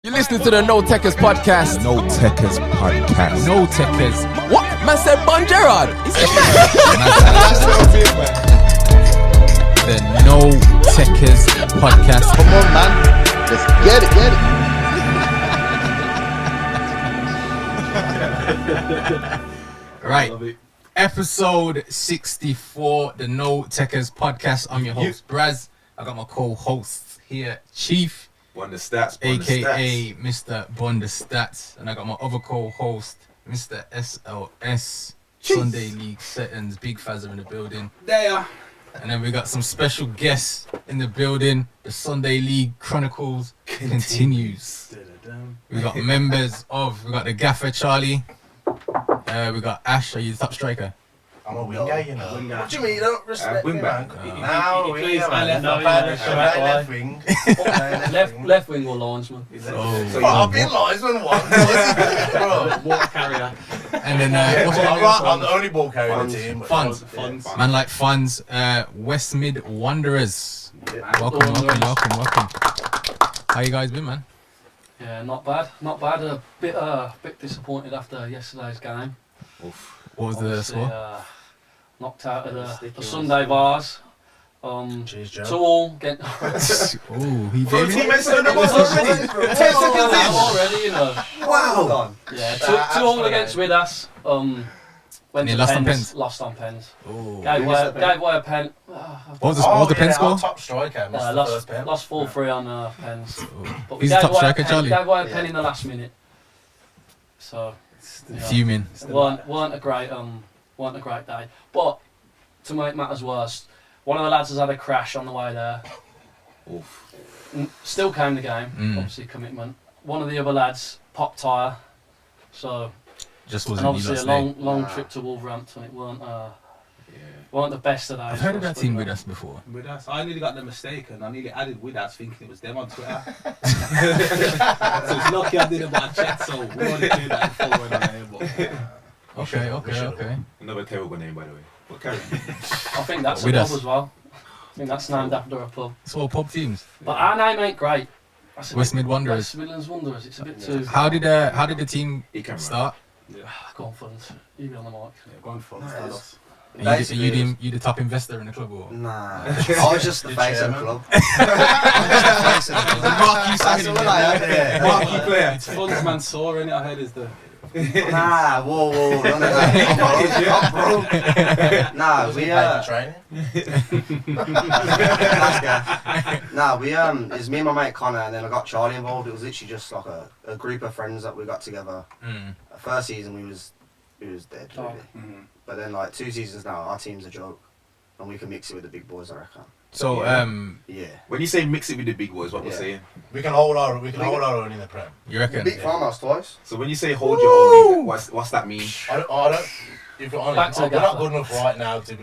You're listening to the No Tekkers podcast. No Tekkers podcast. No Tekkers. What? Man said Bon Gerard. Is it the No Tekkers podcast. Come on, man. Let's get it. Right. Episode 64, the No Tekkers podcast. I'm your host, Braz. I got my co-hosts here, Chief. Bond the stats, AKA Mr. Bond the Stats, and I got my other co-host, Mr. SLS. Jeez. Sunday League Settings, Big Fazza in the building. There. And then we got some special guests in the building. The Sunday League Chronicles continues. We got members of, we got the Gaffer Charlie. We got Ash. Are you the top striker? I'm a winger, you know. What do you mean? You don't respect wing me, back. man. No, winger, man. Left wing. Left wing or linesman. So I've been linesman once. Ball carrier. And then I'm the only ball carrier in the team. Funds. Man like Funds. West Mid Wanderers. Welcome. How you guys been, man? Yeah, not bad. A bit disappointed after yesterday's game. Oof. What was the score? Knocked out of the Sunday bars. Cheers, Joe. 2-all. Oh, he did it. Teammates on the bus already. 10 seconds in. Already, you know. Wow. Yeah, 2-all against Widas. Went to lost pens, on lost on pens. Oh. Gave away a pen. What was the pen score? Our top striker missed the first pen. Lost 4-3 on pens. But we Who's the top striker, Charlie? Gave away a pen in the last minute. So. Fuming. weren't a great day. But to make matters worse, one of the lads has had a crash on the way there. Oof. Still came the game, obviously commitment. One of the other lads popped tyre, so Just and wasn't obviously you a last long trip to Wolverhampton. It weren't the best of days. I've heard of that team with us before. With us, I nearly got them mistaken. I nearly added with us thinking it was them on Twitter. So it's lucky I didn't buy a chat, so we won't do that and follow it on there. Okay. Another terrible name, by the way. But carry on. I think that's a With pub us. as well. I think that's named after a pub. It's all pub teams. But our name ain't great. That's a West bit- Mid Wanderers. West Midlands Wanderers. It's a bit too. How did the team He can start? Go on, Funds. You be on the mic. Yeah, go on for us. Are you the top investor in the club or? Nah, I was just the face of the club. Marquee player. It's Funds Mansour, innit? I heard is the. Nah, whoa, none of that. I'm broke. Nah, we training. it's me and my mate Connor, and then I got Charlie involved. It was literally just like a group of friends that we got together. First season we was dead, really. But then like 2 seasons now, our team's a joke, and we can mix it with the big boys, I reckon. So Yeah. When you say mix it with the big boys, what we're saying? We can hold our own in the Prem. you reckon? Beat Farmhouse twice. So when you say hold your own, what's that mean? I don't. If you're Back honest, to the we're not gaffer. good enough right now to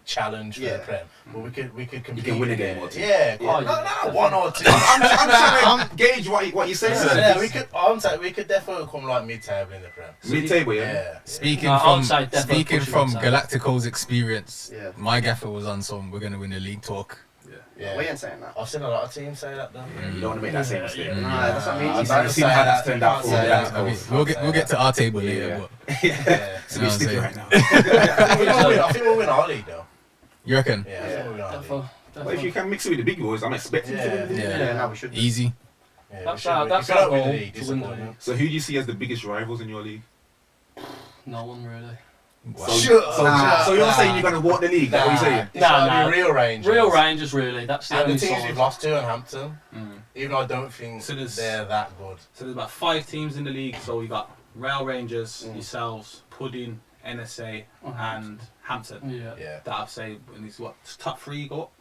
challenge for Yeah. the Prem. But we could compete. You can win a game or two. Yeah. Oh, No, yeah. one or two. I'm trying to gauge what you're saying. Yeah, we could. I'm saying we could definitely come like mid-table in the Prem. Mid-table, yeah. Yeah. Speaking No, I would say definitely speaking pushing from outside. Galactico's experience, Yeah. my gaffer was on some we're gonna win the league talk. Yeah. We ain't saying that. I've seen a lot of teams say that though. You don't want to make that same mistake. Nah, that's what I mean. I've I've seen how that's turned out for Yeah. I mean, we'll get to our table later, Yeah. but Yeah. So we stick it right now. I think we'll win our league though. you reckon? Yeah, I think we'll win our league. Well, if you can mix it with the big boys, I'm expecting to win. Yeah. No, we should. Easy. Yeah, we That's should our win. that's If we our don't win goal the league, to win the disappointment. league. So who do you see as the biggest rivals in your league? No one really. Wow. So Nah. you're saying you're going to walk the league? That's what you're saying? It's Nah, gotta nah. be real Rangers. Real Rangers really. That's the And only the teams side. we've lost to in Hampton, Mm. even though I don't think So there's- they're that good. So there's about 5 teams in the league. So we got Rail Rangers, yourselves, Pudding, NSA, and Hampton. Yeah. Yeah. That I'd say in these top 3 go up.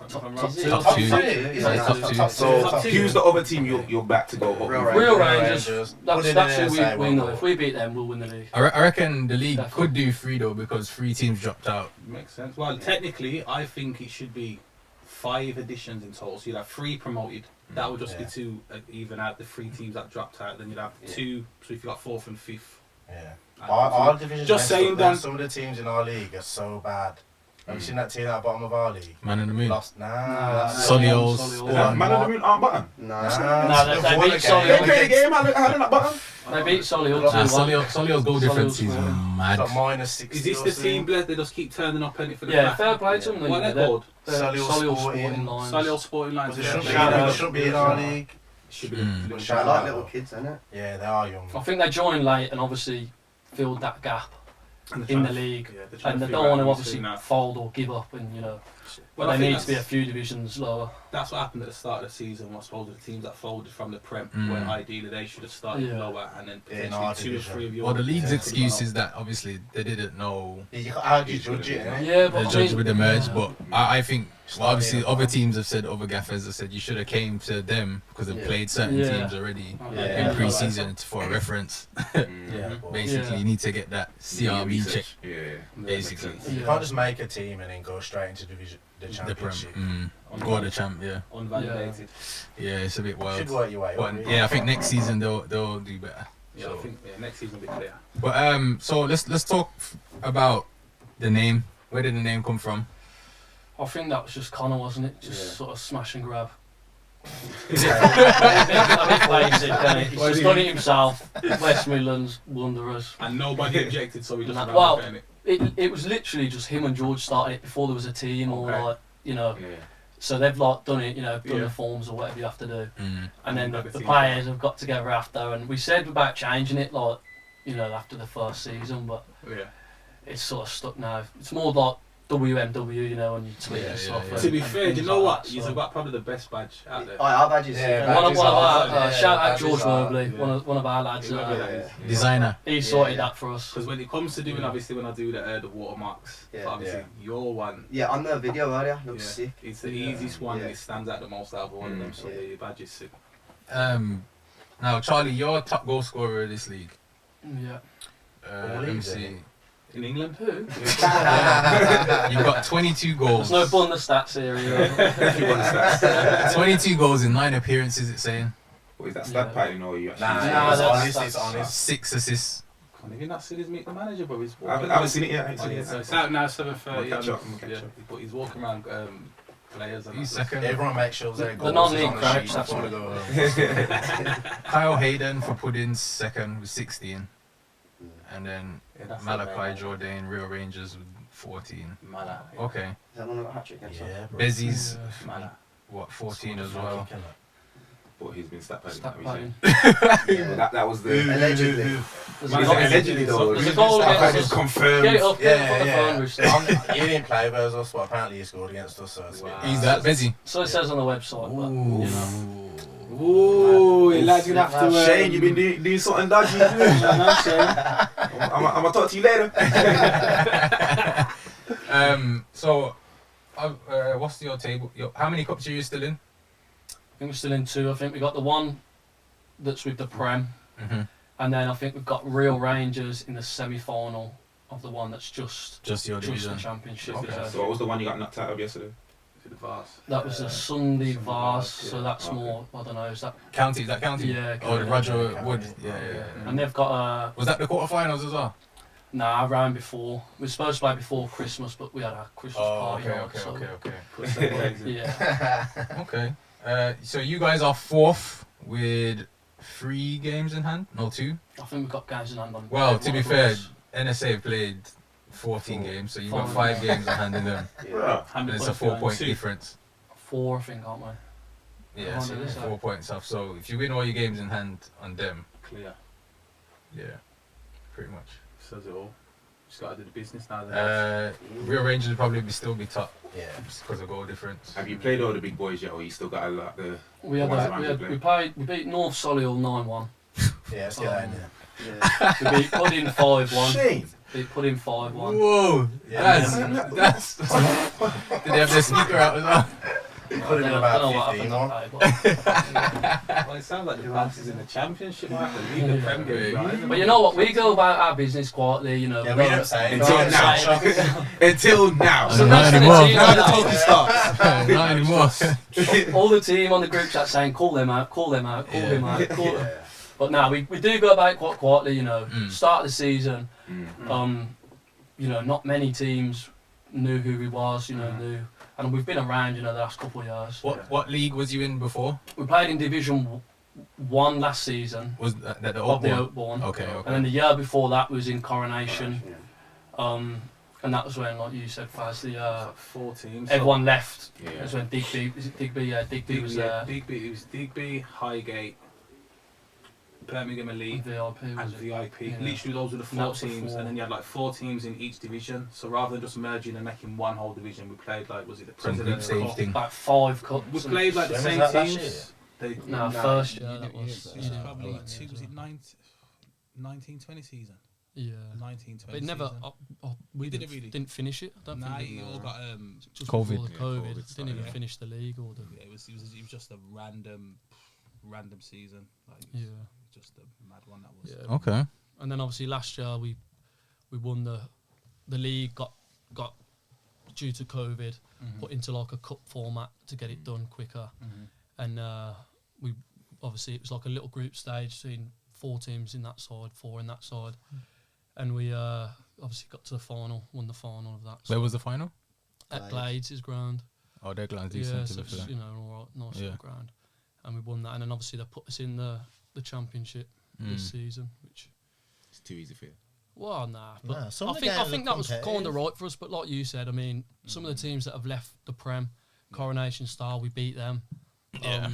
Top Top two. Top Top two. three. Yeah, top two. So Top two. who's the other team you're back to go up? Real with? Real Rangers. Rangers. Put That's it that's in who there, we say know. we'll If go. we beat them, we'll win the league. I reckon the league Definitely. could do 3 though because 3 teams dropped out. Makes sense. Well, technically, I think it should be 5 editions in total. So you'd have 3 promoted. That would just be to even out the 3 teams that dropped out. Then you'd have 2. So if you got 4th and 5th. Yeah. And Our division. Just saying, Dan. Some of the teams in our league are so bad. Have you seen that team at the bottom of our league? Man in the Moon. Lost. Nah. Solio's. Man of the Moon aren't bottom. Nah. they beat They Solio. play the game, how they not bottom? They beat Solio Nah, 2-1. Solio's goal difference is mad. It's like -60. Is this or the something. team bled? They just keep turning up anything for the Yeah, crack? fair play to them. What are they called? Solio Sporting Lines. Solio Sporting Lines. But they Yeah. shouldn't be, Shout out. they shouldn't be in our league. Should be Mm. little They're shout like out. little kids, isn't it? Yeah, they are young. I think they joined late and obviously filled that gap And they're in trying the to- league. yeah, they're trying And they figure don't out want to who obviously now. fold or give up, and Well, but I they think need to be a few divisions lower. That's what happened at the start of the season. I suppose the teams that folded from the Prem, Mm. where ideally they should have started Yeah. lower, and then In potentially our 2 or division. 3 of your. Well, the league's Yeah. excuse is that obviously they didn't know How do you judge it, innit? Yeah, the but I judge mean, would emerge, but I think well, obviously Starting other at teams have said, other gaffers have said you should have came to them because they've Yeah. played certain Yeah. teams already Yeah. in pre-season for a reference. Yeah. Mhm. Basically, Yeah. you need to get that CRB check. Yeah. Basically. Makes sense. You Yeah. can't just make a team and then go straight into the The Prem, championship. or the champ, yeah, Unvalidated. yeah, it's a bit Should wild. work your way But up. really. yeah, I think next season they'll do better. Yeah, So- I think next season will be clear. But so let's talk about the name. Where did the name come from? I think that was just Connor, wasn't it? Just Yeah. sort of smash and grab. a bit basic, isn't it? He's Why just do done you- it himself. West Midlands Wanderers. And nobody objected, so we just Nah, ran well, with it. It was literally just him and George started it before there was a team or Okay. like Yeah. so they've like done it, done Yeah. the forms or whatever you have to do, Mm. and then Like a the team players have got together after, and we said about changing it like after the first season, but Yeah. it's sort of stuck now. It's more like WMW, on your Twitter Yeah, and yeah, stuff. yeah. and- To be and fair, do you things know like what? that, He's so. got probably the best badge out there. Our badges. Yeah, One of our Yeah, shout out badges George are- Mobley, yeah. one of our lads. Whoever that is. Designer. He sorted Yeah. that for us. Because when it comes to doing, obviously, when I do the watermarks, Yeah. obviously, your one, Yeah, on the video earlier, looks yeah, sick. it's the Yeah. easiest one, Yeah. and it stands out the most out of all of them, so Yeah. yeah, your badge is sick. Now Charlie, you're top goal scorer of this league. Yeah. Let me leagues, see. In England? Who? You've got 22 goals. There's no bun the stats here. You understand? 22 goals in 9 appearances. It's saying What is that stat padding or you actually? Nah, Nah, it's that's- honest, it's that's- honest. 6 assists. Can't even that silly as meet the manager, bro. He's I haven't seen it yet. I haven't Oh, seen it yeah, yet. so it's out now, 7:30. I'll catch up, I'll catch yeah, up. but he's walking around players and He's that. second. Everyone makes sure their The goals non-league is on the crowds, sheet that's before what they go. Kyle Hayden for Pudding's second with 16. And then Yeah, that's Malachi not bad. Jordan, Real Rangers with 14. Mala. Okay. Is that one of the hat trick against us? Yeah, bro. Bezzy's, Mala. what, 14 as well. But he's been stat padding. Stat that we padding. say. That was the. Allegedly. There's It's a not goal- allegedly though. There's a goal Stat against padding's us. confirmed. Get it up, get it up on the Yeah, phone, Rich. He didn't play versus us, but apparently he scored against us. So it's Wow. He's that busy. So it says on the website, but Ooh, Elijah's gonna have to. Shane, you've been doing something dodgy. I'm gonna talk to you later. So, what's your table? How many cups are you still in? I think we're still in 2. I think we got the one that's with the Prem, Mm-hmm. and then I think we've got Real Rangers in the semi-final of the one that's just Just your the division. championship. Okay. so So what was the one you got knocked out of yesterday? The Vars. that was a Sunday Sunday Vars, Vars, so yeah. that's Okay. more. I don't know. Is that? County, is that county? Yeah, Oh, the county. Roger County. Wood. Yeah, yeah. And they've got Was that the quarterfinals as well? Nah, round before. We were supposed to play before Christmas, but we had our Christmas party on, so okay. Put some legs in. yeah. Okay. So you guys are 4th with 3 games in hand? No, 2? I think we've got games in hand on. Well, to one be of fair, us. NSA played 14 games, so you've got 5. 5 games in hand in them. Yeah. And it's a 100 points 4-point behind. difference. 4, I think, aren't we? Yeah, so Under this, 4 points off. So if you win all your games in hand on them, Clear. yeah, pretty much. Says it all. Just gotta do the business now. Then. Real Rangers would probably still be top Yeah. just because of goal difference. Have you played all the big boys yet, or you still got a lot the? We had, What's a, the we, round had you we beat North Solihull 9-1. Yeah, let's get that in there. Yeah. We beat Pudding 5-1. Shane. Beat Pudding 5-1. Whoa, Yeah. that's. Did they have their speaker out as well? Could have been about 15 more. Well, it sounds like the Vars is in the championship, right? The league, the Prem game, right? But you know what? We go about our business quietly, Yeah, we don't say Until it. now. Until now. So Not that's the anymore. team Now on the the- talking starts. Not anymore. all the team on the group chat saying, call them out, call them out, call Yeah. them out, call them. Yeah. But now we do go about quite quietly, Mm. Start of the season, Mm. not many teams knew who he was, knew, and we've been around, the last couple of years. What league was you in before? We played in Division 1 last season. Was that the Of the Oakbourne? Oakbourne. Okay. And then the year before that was in Coronation. And that was when, like you said, Faz, Like 4 teams. everyone left. Yeah. It was when Digby, is it Digby? Yeah, Digby was there. Digby, it was Digby, Highgate, Birmingham Elite, VIP and was it? VIP. Yeah. Literally, those were the And that 4 was the teams, 4. and then you had like 4 teams in each division. So rather than just merging and making one whole division, we played like, was it the Some President's group Cup? stage thing. Like 5 cups. We and- played like the When same was that last teams. They, No, first year that was. It was Yeah. probably Alright, yeah, was it 1920 season? Yeah. 1920 But it never, season. we You didn't, didn't really- didn't finish it. I don't Nah, think it all got just COVID. before the Yeah, COVID. COVID Didn't started, even yeah. finish the league or the. it was just a random season. Like, Yeah. just a mad one that was. Yeah. Okay. And then obviously last year we won the league, got due to COVID put into like a cup format to get it done quicker, and we obviously it was like a little group stage between 4 teams in that side, 4 in that side, and we obviously got to the final, won the final of that. Where was the final? At Glades. Glades' ground. Oh, their ground's Yeah, decent. so to be it's, fair. all right, nice Yeah. little ground, and we won that, and then obviously they put us in the championship this season, which. It's too easy for you. Well, nah, but Nah, some I of the think games are that was kind of competitive. right for us. But like you said, I mean, some of the teams that have left the Prem, Coronation Star, we beat them. Yeah.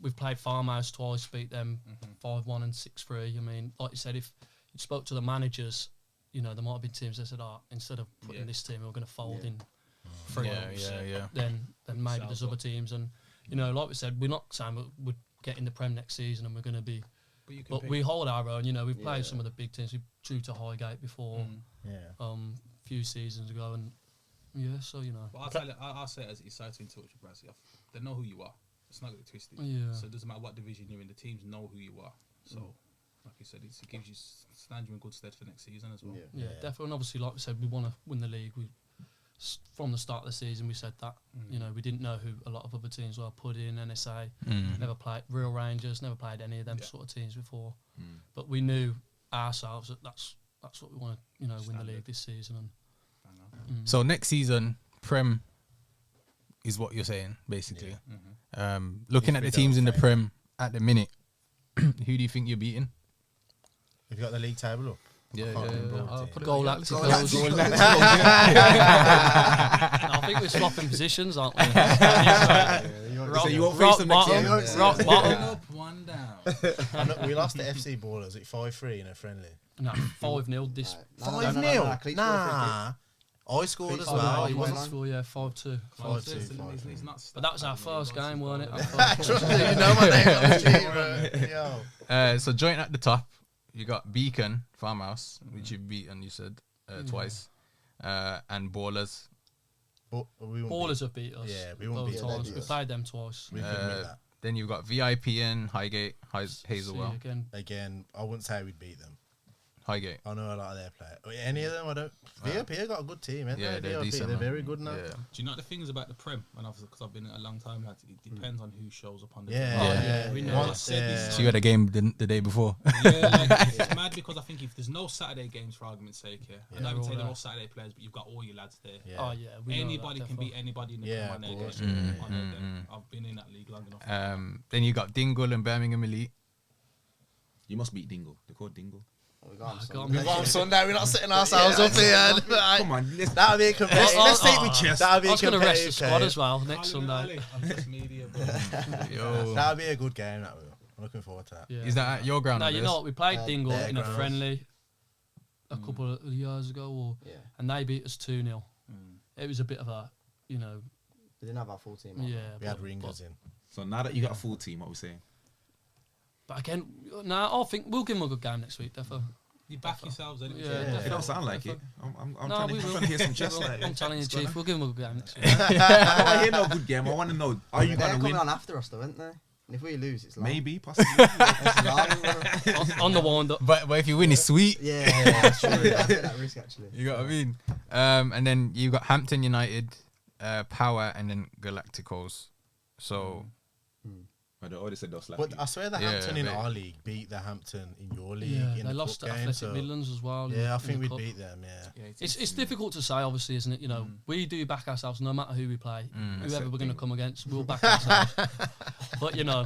We've played Farmhouse twice, beat them 5-1 and 6-3. I mean, like you said, if you spoke to the managers, there might have been teams that said, instead of putting this team, we're going to fold in 3 months. Yeah. Then maybe there's other teams, and like we said, we're not saying we'd get in the Prem next season and we're going to be. But we hold our own, we've played some of the big teams. We drew to Highgate before, Yeah. a few seasons ago, and so But I'll say it as it's exciting to watch Brazil. They know who you are. It's not going to twist it. Yeah. So it doesn't matter what division you're in. The teams know who you are. So, like you said, it gives you stand you in good stead for next season as well. Yeah, definitely. And obviously, like we said, we want to win the league. From the start of the season, we said that. We didn't know who a lot of other teams were. Pudding, NSA, never played Real Rangers, never played any of them sort of teams before. But we knew ourselves that that's what we want to, win the league this season. And So next season, Prem is what you're saying, basically. Looking at the teams in the Prem at the minute, who do you think you're beating? Have you got the league table up? Yeah, can't remember I'll what put it it Goal together. active Let's goals. go. I think we're swapping positions, aren't we? So you won't face them next bottom, year? rock bottom. Up, one down. I know we lost the FC Ballers at 5-3 in a friendly. No, 5-0 this. 5-0? Nah. I scored as well. He He wasn't wasn't. score, 5-2. 5-2. He's not But that was our first game, weren't it? Trust me, you know my name on the team, bro. Yo. So joint at the top, you got Beacon Farmhouse, which you've beaten, you said, twice, and Ballers. But we won't Ballers have beat us. Yeah, we won't both beat times. them. We played them twice. We can admit that. Then you've got VIP in Highgate, Hazelwell. See, again, Again, I wouldn't say we'd beat them. Highgate. I know a lot of their players. Any of them, I don't. VIP have got a good team, haven't Yeah, they? they're VIP, decent, they're man. very good now. Yeah. Do you know the things about the Prem? And because I've been in it a long time, lads, it depends on who shows up on the Yeah, Oh, yeah, yeah, we know Once, that. Yeah. So you had a game the day before. Yeah, like, it's mad because I think if there's no Saturday games for argument's sake here, and I would say They're they're all all Saturday players, but you've got all your lads there. Yeah. oh yeah, we know Anybody that, can beat definitely. anybody in the Yeah, Prem on their of course. game. On their day. I've been in that league long enough. Then you got Dingle and Birmingham Elite. You must beat Dingle. They're called Dingle. We got I some. can't We've got on Sunday, we're not setting ourselves up here. Come on, let's That would be a competitive. Let's take with chest. That would be I a was going to rest the competitive squad game. as well next Sunday. I'm just media, but Yo. That would be a good game. That will. I'm looking forward to that. Yeah. Is that at your ground? No, you know what? We played Dingle their in a grounds. friendly a couple of years ago, Yeah. and they beat us 2-0. It was a bit of a, We didn't have our full team. on. yeah. We had but- ringers in. So now that you got a full team, what we're saying? But again, I think we'll give them a good game next week, definitely. you back yourselves anyway. Yeah, It definitely. don't sound like it. I'm No, trying, we I'm will. trying to hear some chest. Like, I'm telling you, what's going Chief, on? we'll give them a good game next week. I don't want to hear no good game. I want to know, are you They're going to coming win? on after us, though, aren't they? And if we lose, it's long. Maybe, possibly. It's long. on the wind up. But if you win, it's sweet. Yeah, that's true. I'll take that risk, actually. You got what I mean? And then you got Hampton United, Power, and then Galacticos. So They already said they'll slap But you. I swear the Yeah, Hampton in mate. our league beat the Hampton in your league. Yeah, in they the lost cup to game, Athletic so Midlands as well. yeah, I in think the we'd cup. beat them. Yeah. It's difficult to say, obviously, isn't it? You know, we do back ourselves no matter who we play. Whoever we're going to come against, we'll back ourselves. But you know,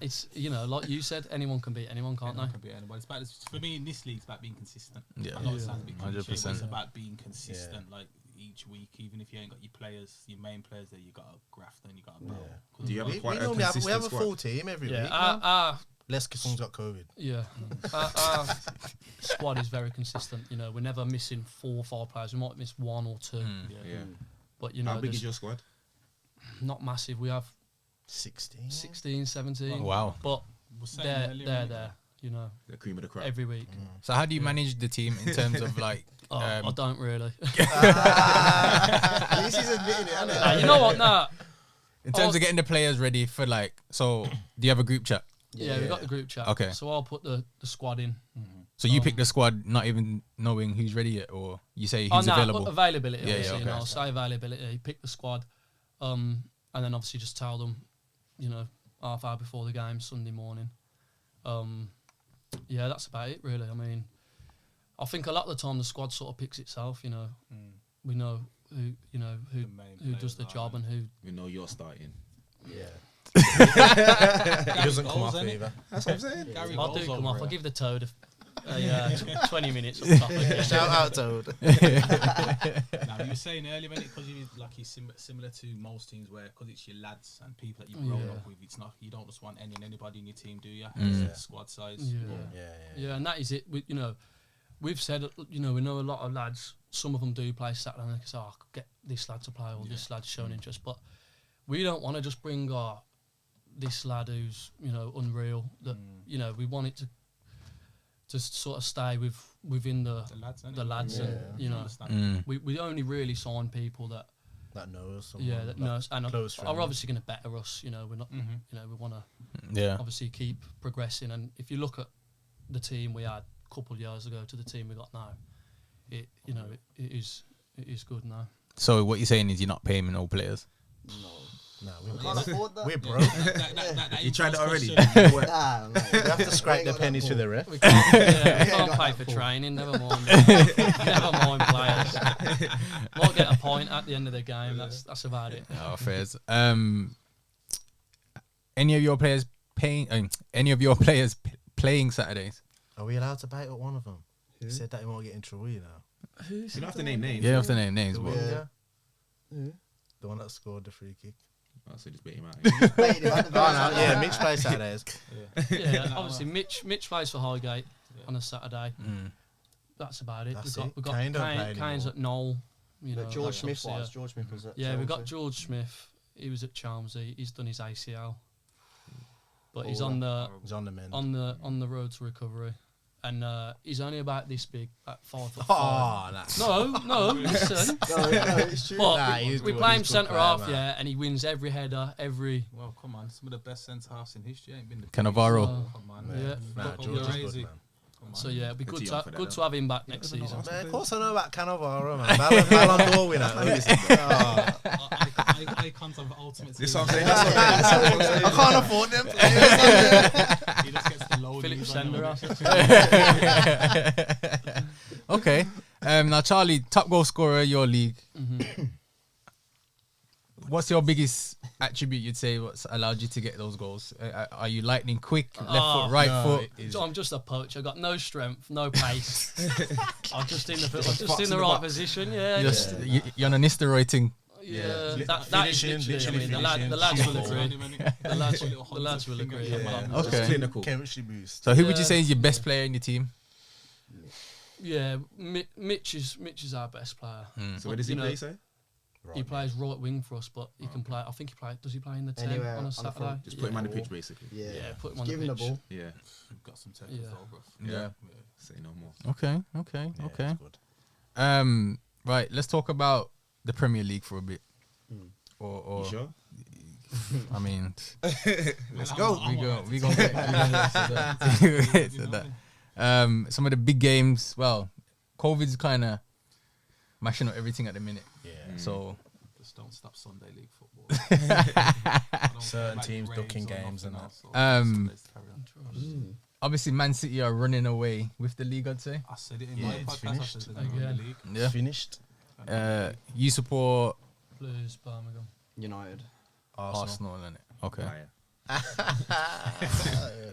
it's like you said, anyone can beat anyone, can't Anyone they? can beat anyone. It's about, for me, in this league, it's about being consistent. Yeah. I know it sounds a bit cliche, but 100%. it's about being consistent. Like each week, even if you ain't got your players, your main players there, you got to graft and you got to battle. Do you have We, quite a normally have consistent a squad? full team every week. Yeah, Les Kiffong's got COVID. yeah. Our squad is very consistent. You know, we're never missing 4 or 5 players. We might miss 1 or 2. Yeah. But you know, How big there's is your squad? not massive. We have 16. 16, 17. Wow. But We're saying they're earlier, there, innit? there. You know, The cream of the crop. every week. So how do you manage the team in terms of like? Oh, I don't really. At least he's admitting it, isn't Nah, it? you know what? Nah. In terms of getting the players ready for like, so do you have a group chat? Yeah, we got the group chat. Okay. So I'll put the squad in. So you pick the squad, not even knowing who's ready yet, or you say who's Put available. availability. Yeah, Obviously, yeah, you know, okay. I'll say availability. Pick the squad, and then obviously just tell them, you know, half hour before the game, Sunday morning. Yeah, that's about it, really. I mean, I think a lot of the time the squad sort of picks itself. You know, we know who The main who does the players job are, and who. We know you're starting. Yeah. He doesn't come goals, off innit? either. That's what I'm saying. Gary I'll do Goals come over off. I'll here. give the Toad a 20 minutes up top. Again. Shout out, Toad. Now, you were saying earlier, because you like he's similar to most teams where because it's your lads and people that you've grown Yeah. up with, it's not you don't just want anybody in your team, do you? Mm. It's squad size. Yeah. Yeah, and that is it. You know, we've said, you know, we know a lot of lads. Some of them do play Saturday, and they say, "Oh, I could get this lad to play, or this lad's showing interest." But we don't want to just bring this lad who's unreal. That you know, we want it to sort of stay within the lads, innit? the lads, Yeah. and you know, Mm. we only really sign people that That knows someone. that like knows and close are friends. obviously going to better us. You know, we're not. Mhm. You know, we want to Yeah. obviously keep progressing. And if you look at the team we had a couple of years ago to the team we got now, it is good now. So what you're saying is you're not paying no players. No, Can't afford that. we're broke. You tried it already. Nah, mate. We have to scrape the pennies to the ref. We can't pay for training. Never mind. Never mind players. Might get a point at the end of the game. That's about it. Oh, fairs. Any of your players playing Saturdays? Are we allowed to bait at one of them? He said that he won't get in trouble, you know. You don't have to name names. You don't have to name names, The but winger. The one that scored the free kick. Oh, so just bait him out. Bait him at the Oh, no, back. yeah, Mitch plays Saturdays. Yeah, obviously Mitch plays for Highgate on a Saturday. That's about it. That's We've it. got Kane don't play Kane's anymore. at Knoll. You know, But George that's Smith obviously was. George Smith was at Yeah, we've got Chelsea. George Smith. He was at Chelmsford. He's done his ACL, but he's Oh, on the He's on the mend. on the road to recovery, and he's only about this big, at 5'5". Oh, that's No, listen. No, it's true. But Nah, we he's good, play him he's good centre player, half, man. yeah, and he wins every header, every. Well, come on, some of the best centre halves in history ain't been the Cannavaro. So- Come on, Yeah. Nah, But George is crazy. good, man. Come on. So yeah, it'd be Good good to to young for that, good though. to have him back next don't know season. how Man, of course I know about Cannavaro, man. Ballon d'Or winner. Icons of ultimate. This what team. I'm saying. That's what I'm saying. I can't afford them. He just gets the low Philip knees on Sender. him. okay. Now Charlie, top goal scorer, your league. What's your biggest attribute you'd say what's allowed you to get those goals? Are you lightning quick, left foot, right foot? So I'm just a poacher. I've got no strength, no pace. I'm just in the right position. Yeah, You're on an steroid thing. yeah. Yeah. That is Finishing, literally. I mean, literally the lads will finishing. agree. The lads will agree. Yeah. Just Okay. clinical. Chemistry boost. So who would you Yeah. say is your best player in your team? Yeah, Mitch is our best player. So where does he You know, play, say? He plays right wing for us, but he can play. I think he play. Does he play in the 10 Anywhere on on a the Saturday? front. Just put him on the pitch, basically. Yeah. Yeah, put him Just on give the him the pitch. ball. Yeah. We've got some Yeah. technical though, bro. Yeah. Say no more. Okay. Yeah, Okay. that's good. Right. Let's talk about the Premier League for a bit. Or You sure? I mean, Let's go. we gonna get to that. Some of the big games. Well, COVID's kind of mashing up everything at the minute. Yeah. So just don't stop Sunday League football. I don't Certain like teams Braves ducking or games and nothing that. else, or Um, Sundays to carry on. Obviously, Man City are running away with the league, I'd say. I said it in Yeah, my it's podcast. I finished. said they're going to win the league. Yeah. It's finished. You support Blues, Birmingham. United. Arsenal, innit? Okay. Right.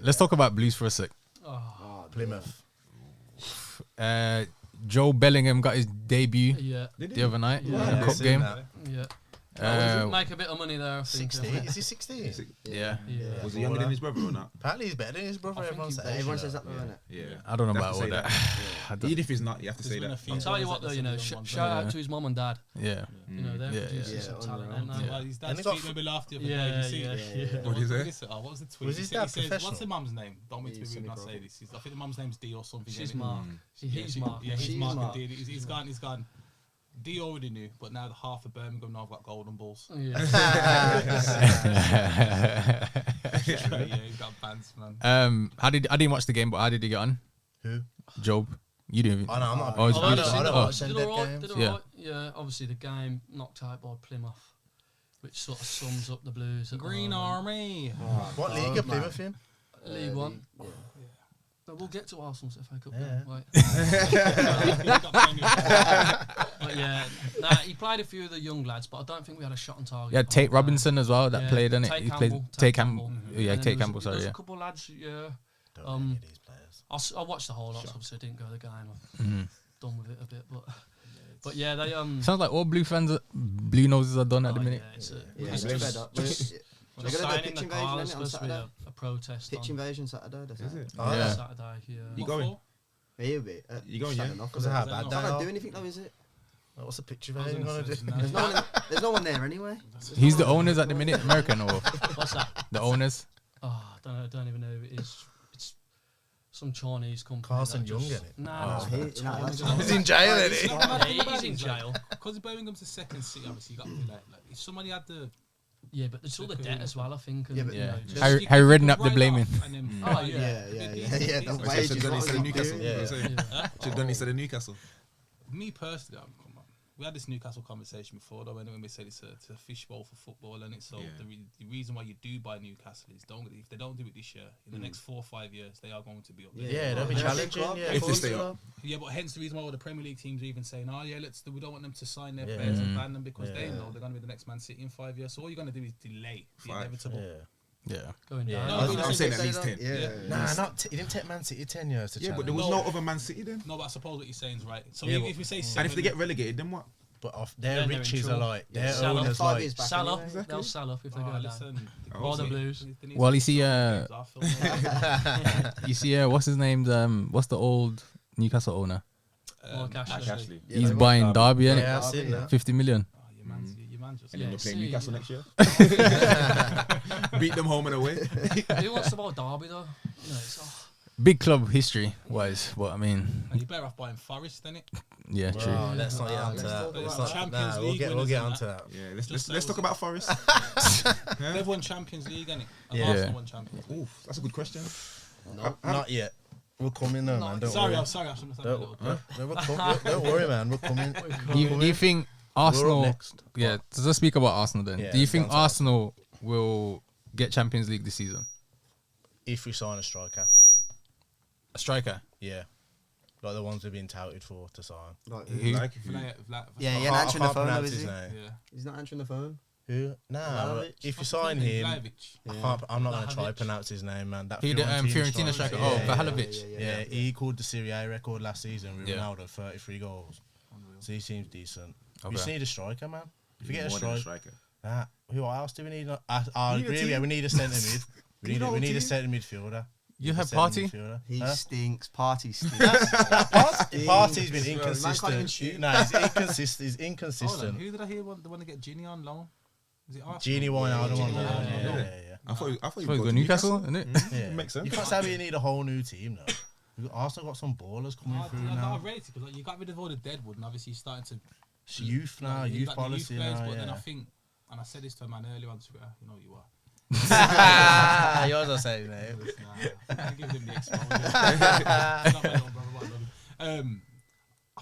Let's talk about Blues for a sec. Oh, Plymouth. Joe Bellingham got his debut yeah, the other night Yeah. in the cup game. yeah. Uh, Make a bit of money there, I think. 16. Is he 16? yeah. Yeah. Was he younger than his brother or not? Apparently he's better than his brother. I think Everyone he- says Everyone says that, though, innit? Yeah. I don't know You about have all to say that. I don't- Even if he's not, you have to say There's been a that. few I'll tell you brothers what, that though, said you know, the young ones, shout yeah. out to his mum and dad. Yeah. You know, they're Yeah, producing yeah. some Yeah, talent, unreal. ain't they? Well, his And dad's he got tweet made me laugh the other Yeah, day. Did you see yeah, it? yeah. What is it? What was the tweet? Was He his said- dad he says, professional? what's the mum's name? Don't mean to He's be rude, not say semi-pro. this. I think the mum's name's D or something. She's isn't it? Mark. Yeah, He's Mark. Yeah, he's She's Mark. Mark. Indeed. He's gone. D already knew, but now the half of Birmingham now have got golden balls. Yeah. Yeah, he's got bands, man. I didn't watch the game, but how did he get on? Who? Job. You didn't. Oh, no, I'm not. Oh, it's Oh, good. I've seen I the don't Oh. watch Did them all dead right, games. did all Yeah. right. Yeah, obviously the game knocked out by Plymouth, which sort of sums up the Blues. At the Green moment. Army. What league are Plymouth in? League One. No, we'll get to Arsenal's FA Cup. Yeah. But yeah, nah, he played a few of the young lads, but I don't think we had a shot on target. Yeah, Tate Robinson as well that Yeah, played in it. Tate He played Campbell, Tate Tate Campbell. Campbell. Yeah, And Tate there Campbell. was Sorry, a yeah. couple of lads, yeah. Don't know any of these players. I watched the whole lot, so obviously I didn't go to the game. I'm Mhm. done with it a bit, but yeah, they Sounds like all Blue fans, Blue noses are done at the oh, minute. yeah, it's a, Yeah, it's they're just, fed up. They're just gonna do a signing pitch the invasion, car, innit, it's on supposed to be Saturday? a protest Pitch on invasion Saturday, does Is it? it? Oh, Yeah. Saturday. Yeah. You What going? for? He'll be. You going, sad yeah? enough, Because isn't of it? how bad It's they not gonna do are. anything though, is it? What's the picture I of was him gonna going to say, do? no. There's no one there anyway. He's the owners at the minute, American or What's that? the owners. Oh, I don't know. I don't even know who it is. It's some Chinese company. Carson that Young, just- innit? Nah, Oh. it's not That's Chinese. He's in jail, isn't he? Yeah, he's in jail. Because Birmingham's the second city, obviously, you got to be like if somebody had the. Yeah, but there's all the debt as well, I think. And, Yeah, but- you know, Yeah. just- Harry you could Redknapp the write blaming. off and then Oh, fine, yeah. Yeah. The Well, wages, should have done what instead was of he Newcastle. doing? Yeah. Should have done instead of Newcastle. Me personally, come on. We had this Newcastle conversation before, though, when we said it's a fishbowl for football, and it's so Yeah. the reason why you do buy Newcastle is if they don't do it this year, in the next 4 or 5 years, they are going to be up there. Yeah, they'll be They're a big challenging. club. Yeah, If they of course stay they up. will. Yeah, but hence the reason why all the Premier League teams are even saying, "Oh yeah, we don't want them to sign their Yeah. players and ban them because they Yeah. know they're going to be the next Man City in 5 years. So all you're going to do is delay the Five. inevitable." Yeah. Yeah. going Yeah. down. No, I'm but saying it's- at least 10. Yeah. Nah, not. It didn't take Man City 10 years to Yeah, but challenge. there was no other Man City then. No, but I suppose what you're saying is right. So Yeah, if but- we say And if seven- they get relegated, then what? But off Then their they're in riches are trouble. like their Salah. owners 5 like. years back Salah, anyway. Exactly. they'll sell off if they go down. listen, Or the Blues. Well, you see, yeah, you see, what's his name? What's the old Newcastle owner? Mark Ashley. Actually. Yeah, He's they buying got Derby, innit? Yeah, I've seen that. 50 million. your man just. And then Yeah, they're playing see, Newcastle yeah. next year. Beat them home and away. Who wants to buy Derby though? You know, it's, Big club history wise, but I mean, You better off buying Forest, then it. yeah, true. Well, let's not get onto let's that. talk Let's about not- Champions nah, we'll League get winners onto and that. Yeah, Just let's so talk about Forest. They've won Champions League, innit? Yeah. Arsenal won Champions League. Oof, that's a good question. Not yet. We'll come in though, man. Don't Sorry, worry. I'm sorry. I shouldn't have said Don't, that. don't worry, man. We're coming. Do you think We're up Arsenal? next. Yeah, so let's speak about Arsenal then. Yeah, Do you let's think go on to Arsenal will get Champions League this season? If we sign a striker, A striker? yeah, like the ones we've been touted for to sign. Like, Who? Like, yeah, he ain't I answering the can't phone though, pronounce is his he? name. Yeah. He's not answering the phone. Who? Nah, Vlahovic? if you sign him, I'm Yeah. not going to try to Vlahovic. pronounce his name, man. That He the Fiorentina striker. Oh, Yeah, Vlahovic. Yeah, he called the Serie A record last season with Yeah. Ronaldo, 33 goals. So he seems decent. We Okay. just need a striker, man. If we get a more than a striker, striker. who else do we need? I We need a agree. team. Yeah, we need a centre mid. You need a whole We need a team. centre midfielder. You have Centre Party? midfielder. He Huh? stinks. Party stinks. Party's been Man can't even shoot. inconsistent. No, he's inconsistent. He's Hold on, inconsistent. who did I hear want to get Gini on loan? Was it Arsenal? Genie Wijnaldum on Gini loan. Wijnaldum. Yeah. I thought you Well, go you got to Newcastle, innit? Yeah. Makes sense. You can't say we need a whole new team though. We've also got some ballers coming through now. I've read it because you got rid of all the deadwood, and obviously you're starting to It's youth now, you youth got the policy players, now. but then I Yeah. think, and I said this to a man earlier on Twitter, you know who you are. Yours I say name. Nah, I give him the exposure. Not my little brother, but I love him. I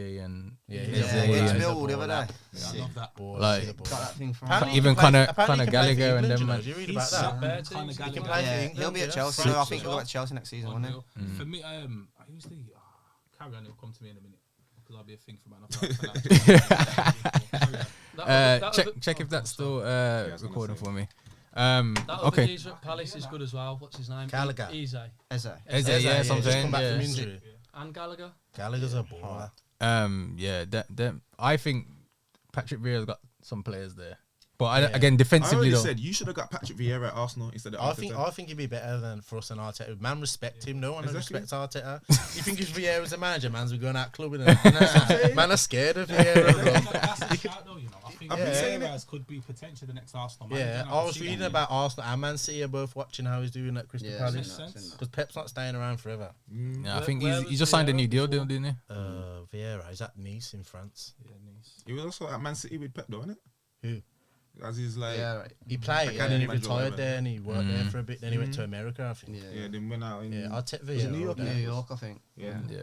Eze and Yeah, Eze it's and Millwall the other day. Yeah, I love that. Like- Got that thing from Apparently even he can play- Conor apparently he can play for Gallagher and England, them, you know, man. did you read He's about sat that? there Conor teams. Gallagher. He can play for Yeah, England, he'll be at yeah. Chelsea. French I as think he'll well. go at Chelsea next season, won't he? Unreal. For me, who's the carry on? It'll come to me in a minute because I'll be a thing for man. Check if that's still I was gonna recording say. for me. That other Okay. geezer at Palace is good as well. What's his name? Gallagher. Eze. Eze. Eze, Eze, yeah, just something. come back from Yeah. injury. And Gallagher. Gallagher's a baller. Yeah, that I think Patrick Vieira's got some players there, but Yeah. again I defensively already though. said you should have got Patrick Vieira at Arsenal instead of I Arteta. think he'd be better than for us and Arteta. Man, respect him. No one Exactly. respects Arteta. You think if Vieira's a manager, man's be going out clubbing. And man are scared of Vieira. Bro. That's a shout though, you know. I think I've been saying Vieira could be potentially the next Arsenal manager. Yeah, and I was see reading that. about Arsenal and Man City are both watching how he's doing at Crystal Yeah, Palace. Makes sense. Because Pep's not staying around forever. Yeah, I think Where he was just signed a Vieira new deal, before? didn't he? Vieira, he's at Nice in France. Yeah, nice. He was also at Man City with Pep, though, isn't it? Who? As he's like, Yeah, right. He played and then Academy he manager or retired whatever. there and he worked there for a bit. Then he went to America, I think. Yeah. yeah, then went out in. Yeah, I'll take Was it Vieira. New York? all day. New York, I think. Yeah. Yeah.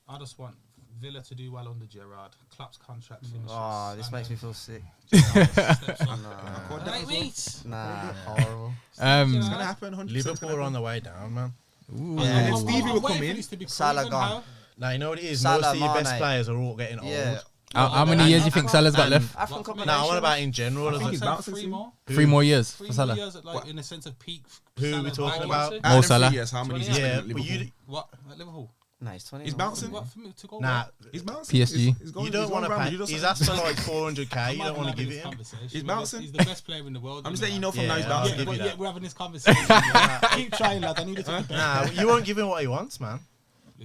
I just want Villa to do well under Gerrard. Klopp's contract finishes. Oh, this and makes me then feel sick. steps up. Nah, That as well. nah, horrible. It's gonna happen. 100%. Liverpool are on the way down, man. Ooh. Yeah. And then Stevie will come in. Salah gone. Now, you know what it is? Salah, Most of your best Mane. players are all getting Yeah. old. How many years do you think Salah's got left? African combination. No, I want about in general. I as think a- he's bouncing three soon. more. 3 more years Three for more Salah. years, like in a sense of peak. Who are we Salah's talking back. about? Out Mo of them Salah. 3 years, how many is he 20 spent Yeah, at but Liverpool? you, What at Liverpool? Nah, he's 20. He's bouncing. What for me to go? nah, He's bouncing. PSG. He's going, you don't he's want to going round, pay. you just- He's asked for like 400k. You don't want to give it him. He's bouncing. He's the best player in the world. I'm just know letting you that. know from Yeah, now he's I'll bouncing. give But you yet that. we're having this conversation. Yeah. Keep trying, lad. I need it to be better. Nah, you won't give him what he wants, man.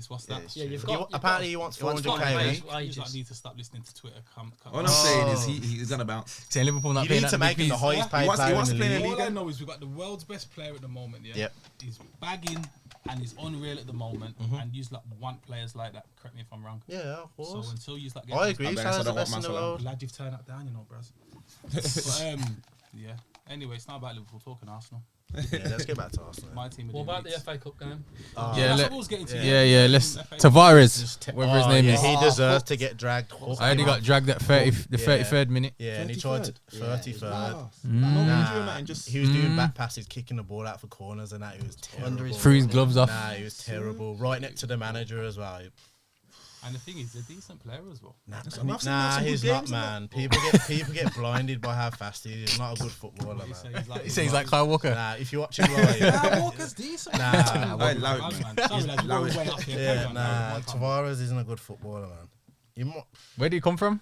What's that? Yeah, you've He, got. apparently, he wants he wants 400k. got- week. You just need to stop listening to Twitter. All I'm saying is he's gonna bounce. Saying Liverpool not You paying need that to big make him the fees. highest paid He wants player to in the play in league. the All league. I know is we've got the world's best player at the moment. Yeah, Yep. he's bagging and he's unreal at the moment. And you like want players like that. Correct me if I'm wrong. Yeah, of So course. until you like, I agree. I Salah's the don't want best in the Salah. world. glad you've turned that down, you know, bros. But, yeah. Anyway, it's not about Liverpool talking Arsenal. Yeah, let's get back to Arsenal. My team. are What doing about the Leeds. FA Cup game? Yeah, That's let- what I was getting to. Yeah, let's. FA Tavares, whatever his name yeah, is. he deserves to get dragged. I only got dragged at 33rd minute. Yeah, and he tried to 33rd. Nah. He was doing back passes, kicking the ball out for corners, and that he was Under terrible. his Threw his gloves off. Nah, he was terrible. Right next to the manager as well. And the thing is, they're decent player as well. Nah, I've seen some he's good not, games, man. People get blinded by how fast he is. He's not a good footballer, He man. says like, He says he's like Kyle Walker. Nah, if you watch him live, Nah, Walker's decent. nah, Allow it, Sorry, man. lads, we're Allow going it. way off here. yeah, Carry on, nah. one time. Tavares isn't a good footballer, man. You mo- Where do you come from?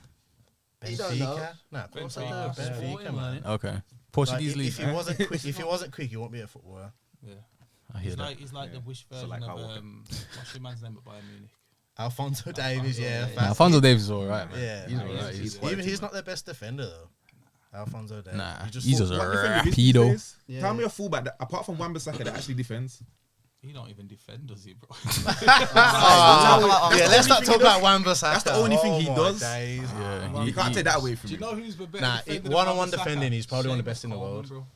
You don't know. Benfica? Nah, of course I do. Benfica. Benfica, Yeah. man. Okay. Like, Portuguese if league. he wasn't quick, he won't be a footballer. Yeah. I hear that. He's like the wish So version like of Kyle Walker. what's your man's name at Bayern Munich? Alfonso Davies, yeah, yeah. fast. Nah, Alfonso Davies is alright, man. Yeah, He's nah, alright. he's- He's not their best defender though. Alfonso Davies. Nah, He he's just a What defender is these rapido. days? Yeah. Tell me a fullback that, apart from Wan-Bissaka, that actually defends. He don't even defend, does he, bro? Yeah, let's not talk about Wan-Bissaka. That's the only thing he my does. days. Yeah, You can't take that away from Do you me. know who's the better Nah, defender than one-on-one Wan-Bissaka? defending, he's probably one of the best in the Coleman, world. bro.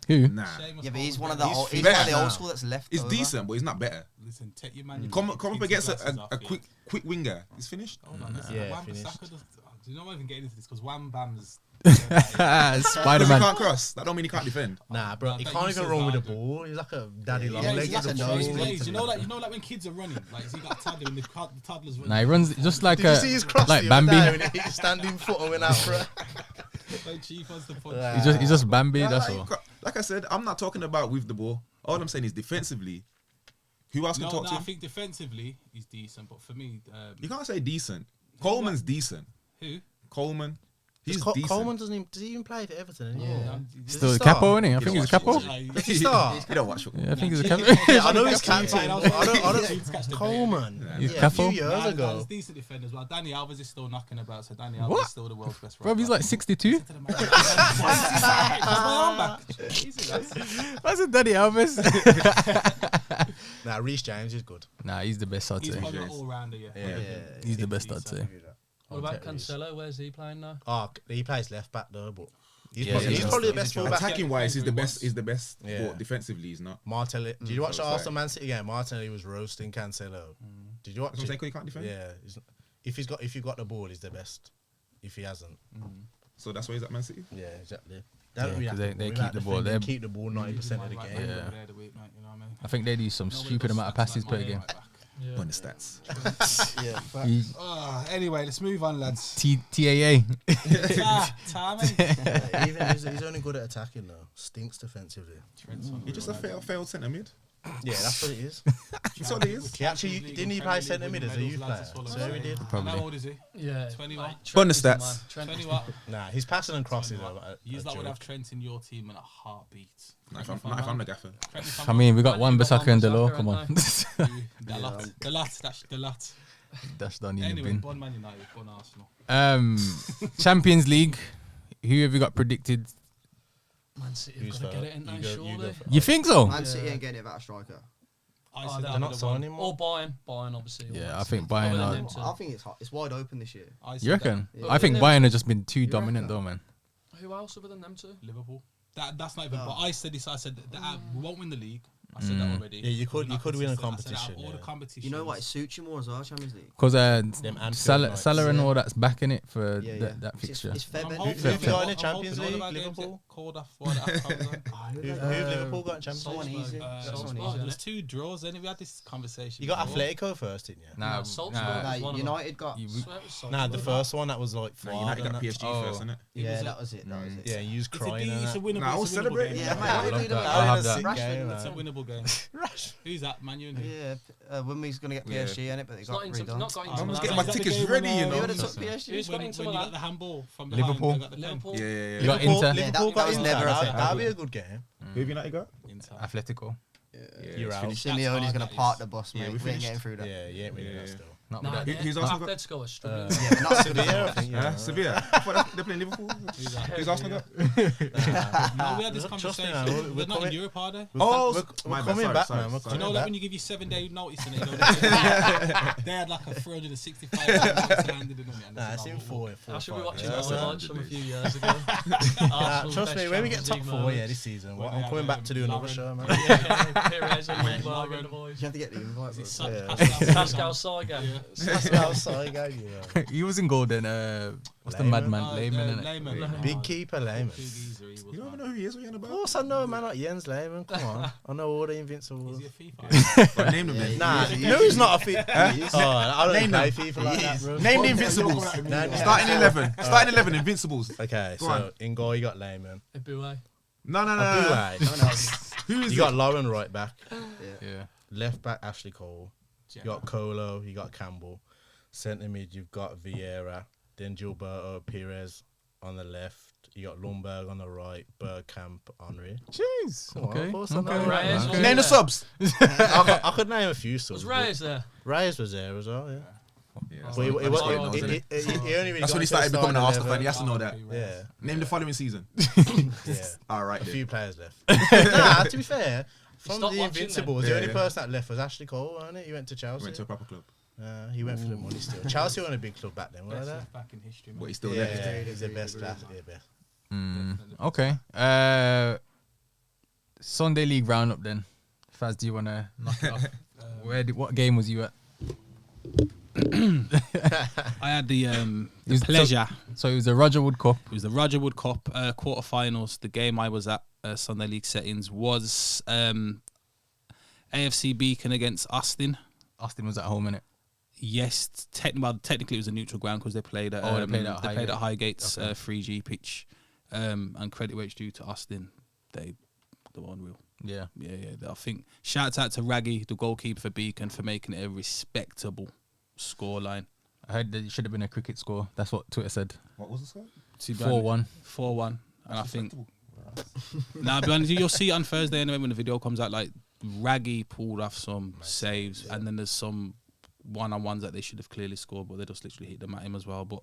Who? Nah. Seamus Yeah, but he's Coleman, one of the he's old, he's better one of the now. old school that's left. He's over. decent, but he's not better. Listen, take your man. Come up against glasses a off, yeah. quick winger. He's finished. Hold on, listen, Yeah, Wan-Bissaka finished. does- do you know I'm even getting into this because Wham Bam's. Because Spider he Man. can't cross. That don't mean he can't defend. Nah, bro, Nah, he that can't used even to run with the Zidane. ball. He's like a daddy long Yeah, leg. he's like a with the nose ball. blade. You know, like when kids are running, like so you got a toddler and the toddler's running. Nah, he runs just like Did you see his cross like the other day Bambi. when he standing foot and went out for it? Like Chief wants to punch. Nah. He's just Bambi. Nah, That's like, all. like I said, I'm not talking about with the ball. All I'm saying is defensively. Who else can No, talk to I him? think defensively he's decent, but for me, You can't say decent. Coleman's decent. who? Coleman. He's Does decent. Coleman does he even play for Everton anymore? Yeah. Does Still he a start? capo, isn't he? I You think don't he's a watch capo. football. Does he start? You don't watch football. Yeah, I think he's a capo. Yeah, I know he's captain. I but I don't. Coleman. He's Yeah, a capo. few years ago. He's decent defender as well. Danny Alves is still knocking about, so Danny Alves What? is still the world's best. Bro, he's like 62. Listen to the man. That's my arm back. Easy, lads. That's a Daddy Elvis. Nah, Reece James is good. Nah, he's the best, I'd He's say. probably an all-rounder, yeah. Yeah. He's the best, I'd say. What about Reece. Cancelo? Where's he playing now? Oh, he plays left back though, but he's Yeah, probably, yeah, he's yeah. probably the He's best a fullback. Attacking wise, he's the best. once. He's the best. Yeah. But defensively, he's not. Martinelli. Did you watch the so Arsenal Man City game? Martinelli was roasting Cancelo. Did you watch That's what I'm saying. it? 'Cause he can't defend. Yeah. If you've got the ball, he's the best. If he hasn't, So that's why he's at Man City. yeah, exactly. Yeah, 'cause they keep the ball. They keep the ball 90% of the game. Yeah. I I think they do some stupid amount of passes per game. Yeah. On the stats. Yeah. Anyway, let's move on, lads. TAA. Even he's only good at attacking though. Stinks defensively. He's just a failed centre mid. Yeah, that's what it is. That's all he is. He actually didn't he play centre mid as a youth player? So he did. How old is he? Yeah. 21. On the stats. 21. Nah, he's passing and crossing though. You that would have Trent in your team in a heartbeat. Not if I'm the gaffer. I mean, we got one Basaka and Delors. Come on. The lot. That's done in the Anyway, bin. Bon Man United, Bon Arsenal. Champions League. Who have you got predicted? Man City Who's have got to get that? it, ain't You they, go surely? for- You think so? Man City ain't getting it without a striker. They're not signing him. Or Bayern, obviously. Yeah, or I think Man Bayern City. Other are- than them two. I think it's wide open this year. You reckon? Yeah. I think Bayern have just been too dominant, reckon? though, man. Who else other than them two? Liverpool. That's not even. No. But I said this. I said that we won't win the league. I said that already. Yeah, you could win a I said out of competition. all the Yeah. competitions. You know what? It suits you more as well, Champions League. Because Anfield Salah nights. and Yeah. all that's backing it for Yeah, that fixture. It's fair. I'm bet. hoping- Who have you got in the I'm Champions hoping all of League? our games Liverpool? get called off for that outcome. Who Liverpool got in Champions Someone League? easy. Someone Salzburg, easy. There's 2 draws. Then we had this conversation. You got before. Atletico first, didn't you? Nah, Salzburg. nah, Nah, one of them. United got. you- I swear it was Salzburg. Nah, the first one that was like Nah, Ford United and got that. PSG Oh. first, innit? Yeah, that was it. That was it. Yeah, you was It's a, crying. it's a and winnable. Nah, I was it's a winnable celebrating. game. Yeah, mate, I I love did that. it. I have that. Sick game, It's a man. winnable game. Who's that? Man U and who? Yeah, when we was gonna get Yeah. PSG in it, but it It's got not into, redone. not got I into was Milan. getting my Is that the tickets game ready, when, you We know. would have took PSG. Who's got when into you got Milan? the handball from Liverpool. behind, they got the pen. Liverpool. Yeah. You got Liverpool, Inter. Liverpool that got was Inter. never a That- thing. That'll be a good game. Who have United got? Inter. Atletico. You're out. Simeone's gonna park the bus, Yeah, mate. we We ain't finished. getting through that. Yeah, you ain't winning that Yeah. still. Not Nah, with that. they're- Who's Arsenal got? Atletico are struggling. Yeah, not Sevilla, I think. Yeah. Sevilla. I thought they're playing Liverpool. Who's Arsenal got? No, we had this Trust me, conversation. man, They're we're not in coming- Europe, are they? Oh, we're my bad, coming sorry, back, sorry, man. We're sorry. Do you know coming like back. when you give you 7-day notice and they had like a 365 handed in on it. Nah, it's in 4. I should be watching Yeah, highlights from a few years ago. Nah, Arsenal's trust me, best when we get top Champions League 4 moments. this season, When I'm they coming had, back to do another Lauren- show, man. Yeah, Perez and Lauren. Neymar and the boys. You have to get the invite. Is bro. it Yeah. Pascal Sagan. That's outside, guy, you know. He was in golden. What's the Layman. madman? Layman, innit? Layman. Big keeper, Lehman. Big geezer, he was, You don't man. even know who he is. What you on Of about? course, I know a man like Jens Lehmann. Come on. I know all the Is Invincibles. he a FIFA? Right, name them then. Nah, no, he's not a fit. Oh, I don't play FIFA like that, bro. Name the Invincibles. Nah, Starting 11. Starting 11. Invincibles. Okay, Go so on. in goal you got Lehman. Eboué. No. Who Who is You it? got Lauren right back. Yeah. Left back Ashley Cole. You got Colo. You got Campbell. Centre mid you've got Vieira. Then Gilberto Perez on the left. You got Lundberg on the right. Bergkamp, Henry. Jeez. Come on, Okay. of course I know Okay. that, Reyes man. was Name the there. subs. I could name a few subs. Was Reyes there? Reyes was there as well, yeah. Yeah, But he only really That's got when he into started the becoming an starting Arsenal fan. He 11. has to know that. Yeah, Name the following season. yeah. All right. A then. few players left. Nah, to be fair, from stopped the watching Invincibles, then. the only Yeah. person that left was Ashley Cole, wasn't it? He went to Chelsea. Went to a proper club. He went for the money still. Chelsea weren't a big club back then, were Best they? left back in history, But man. he's still Yeah, there. he's the best class. Yeah, best. Okay. Sunday League roundup then. Faz, do you want to knock it off? What game was you at? I had the was- pleasure. So it was the Roger Wood Cup. It was the Roger Wood Cup quarterfinals. The game I was at, Sunday League settings, was AFC Beacon against Austin. Austin was at home, innit? Yes, technically it was a neutral ground because they played at they played at Highgate. Highgate's Okay. 3G pitch. And credit where it's due to Austin, they were unreal. Yeah. Yeah. I think shouts out to Raggy, the goalkeeper for Beacon, for making it a respectable scoreline. I heard that it should have been a cricket score. That's what Twitter said. What was the score? 4-1. 4-1. And I think, nah, be honest, you'll see it on Thursday anyway when the video comes out. Like, Raggy pulled off some saves, and then there's some one-on-ones that they should have clearly scored, but they just literally hit them at him as well. But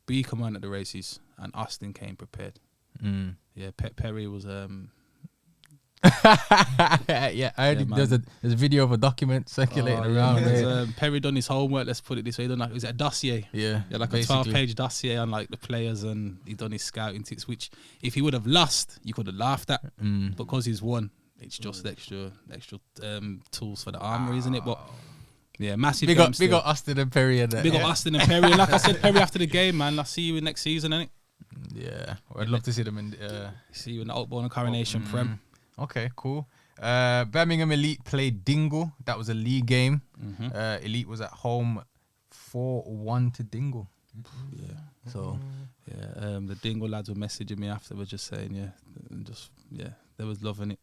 Beacon went at the races, and Austin came prepared. Mm. Yeah, Perry was Yeah, I heard Yeah, there's a video of a document circulating around. Yeah. Perry done his homework. Let's put it this way. He done like, was it a dossier? Yeah, Yeah, like basically. a 12-page dossier on like the players, and he done his scouting tips. Which, if he would have lost, you could have laughed at. Mm. Because he's won, it's just extra tools for the armory, isn't it? But yeah, massive. Big game up still. Austin and Perry and that. Big up Austin and Perry. And like I said, Perry after the game, man. I'll see you next season, innit? Yeah, I'd love to see them in. See you in the Outborn and Coronation Prem. Okay, cool. Birmingham Elite played Dingle. That was a league game. Mm-hmm. Elite was at home 4-1 to Dingle. Yeah. So Yeah, the Dingle lads were messaging me afterwards, just saying, they was loving it.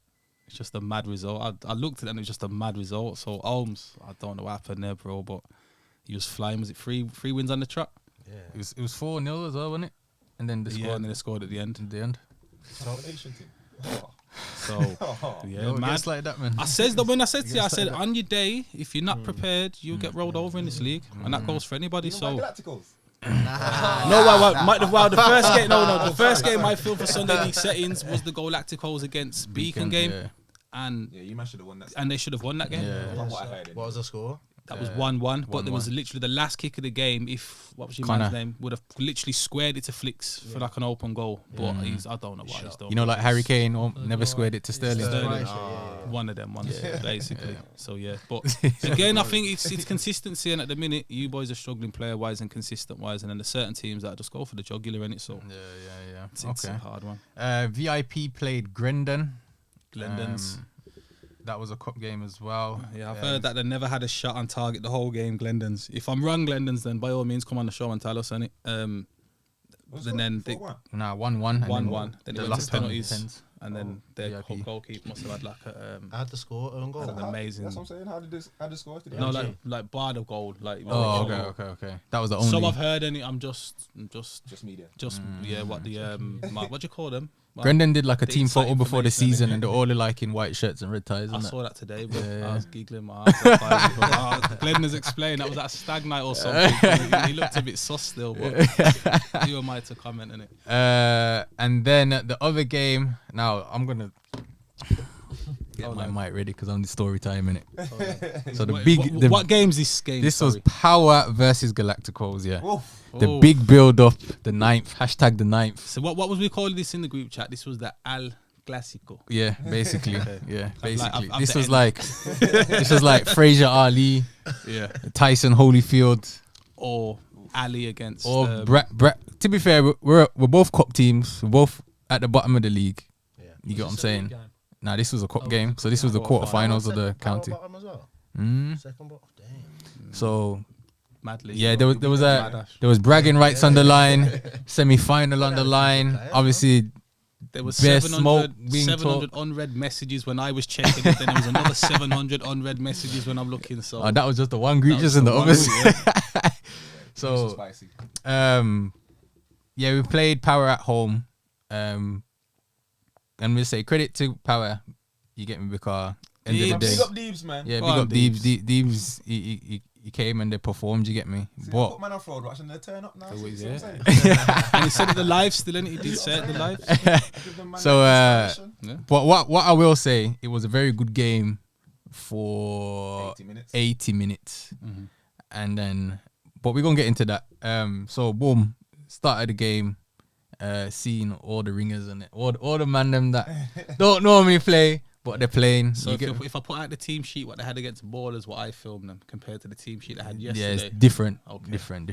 It's just a mad result. I looked at it and it was just a mad result. So Holmes, I don't know what happened there, bro, but he was flying. Was it three wins on the trot? yeah, it was 4-0 as well, wasn't it? And then they Yeah, scored and then they scored at the end. at the end. Combination team. So yeah, No, it mad. gets like that, man. I said that when I said to you, I Yes, said like that. on your day, if you're not prepared, you'll get rolled over in this league, and that goes for anybody. So Galacticals. the first game, the first game I filmed for Sunday League settings was the Galacticos against Beacon game, Yeah. and Yeah, you man should have won that. they should have won that game. Yeah. From what I heard. What was the score? That was 1-1, but there was 1-1. literally the last kick of the game. If what was your Connor. man's name would have literally squared it to Flicks for like an open goal, but I don't know why he's done. You know, like Harry Kane never squared it to Sterling. Sterling. Yeah. One of them ones, basically. So yeah, but again, I think it's consistency, and at the minute, you boys are struggling player wise and consistent wise, and then there's certain teams that just go for the jugular in it. So Yeah. it's Okay. a hard one. VIP played Grendon. Glendon's. That was a cup game as well. Yeah, I've heard that they never had a shot on target the whole game. Glendon's. If I'm wrong, Glendon's, then by all means come on the show and tell us, innit? And then they 1-1. 1-1. Then the it went last to penalties, pens. and then their VIP. goalkeeper must have had like a I had the score, own goal. an amazing. That's what I'm saying. How did the score? Did No, it- like bar of gold. Like Oh, okay. That was the only. Some I've heard, and I'm just just media. yeah. What the what do you call them? Grendon did like a The team inside photo before the information, season, innit? and they're all like in white shirts and red ties. I And that. saw that today, but Yeah. I was giggling my ass off. Glenn has explained that was at a stag night or something. He looked a bit sus still, but who am I to comment on it? And then the other game. Now I'm gonna get my mic ready because I'm the story time in it. So What game's this game? This was sorry? Power versus Galacticos. Yeah, the Oh. big build up, the 9th hashtag the 9th. So what was we calling this in the group chat? This was the Al Clásico. Yeah, basically. Yeah, I've basically. the This was end. like this was like Fraser Ali, Yeah. Tyson Holyfield, Or Ali against. or Brett. To be fair, we're both cup teams. We're both at the bottom of the league. Yeah. You get what I'm saying? Game. Nah, this was a cup Oh, game. So this was the quarterfinals of the county. Bottom as well. Mm. Second bottom. Damn. So Madly. yeah, there was bragging rights on the line, semi-final on the line. Obviously, There was Best smoke 700, being 700 unread messages when I was checking it. Then there was another 700 unread messages when I'm looking. So that was just the one group, That just was in the the one others. group, So spicy. yeah, we played Power at home. And we say credit to Power. You get me, because end of the Deebs. day, Big up Deebs, man. yeah, Go big on, up Deebs. Deebs, he came and they performed. You get me? See, But put man on Fraudwatch and they turn up now. Oh, See yeah. what I'm saying? and he said it the live still, innit? He did say it the live. Give them man So, that inspiration. but what I will say, it was a very good game for 80 minutes. 80 minutes. And then, but we're gonna get into that. So boom, started the game, seeing all the ringers and all the man them that don't normally play, but they're playing. So You if, get- if I put out the team sheet, what they had against Ballers, what I filmed them compared to the team sheet they had yeah, yesterday. it's different, Okay. different.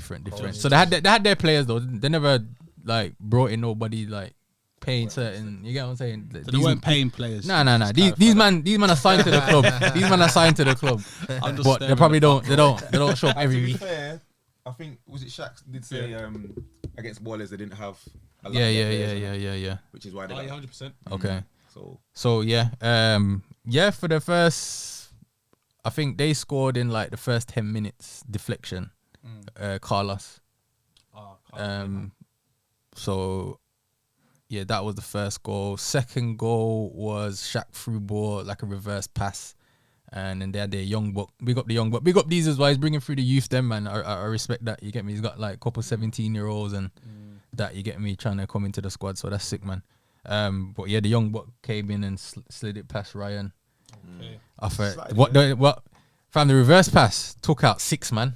So they had their players though. They never like brought in nobody like paying certain. You get what I'm saying? So they weren't paying players. No. These man are signed to the club. These men are signed to the club, I'm just but they staring probably at don't show up And every to be week. fair, I think was it Shaq did say against Ballers they didn't have a lot Yeah, of their players, yeah. which is why they Oh, yeah, got 100%. Okay. so So yeah, for the first, I think they scored in like the first 10 minutes deflection. Carlos. So yeah, that was the first goal. Second goal was Shaq through ball, like a reverse pass, and then they had their young buck. Big up the young buck. Big up these as well. He's bringing through the youth, them man. I respect that. You get me. He's got like a couple 17-year-olds and that, you get me, trying to come into the squad. So that's sick, man. But yeah, the young buck came in and slid it past Ryan. Okay. What from the reverse pass took out 6 man.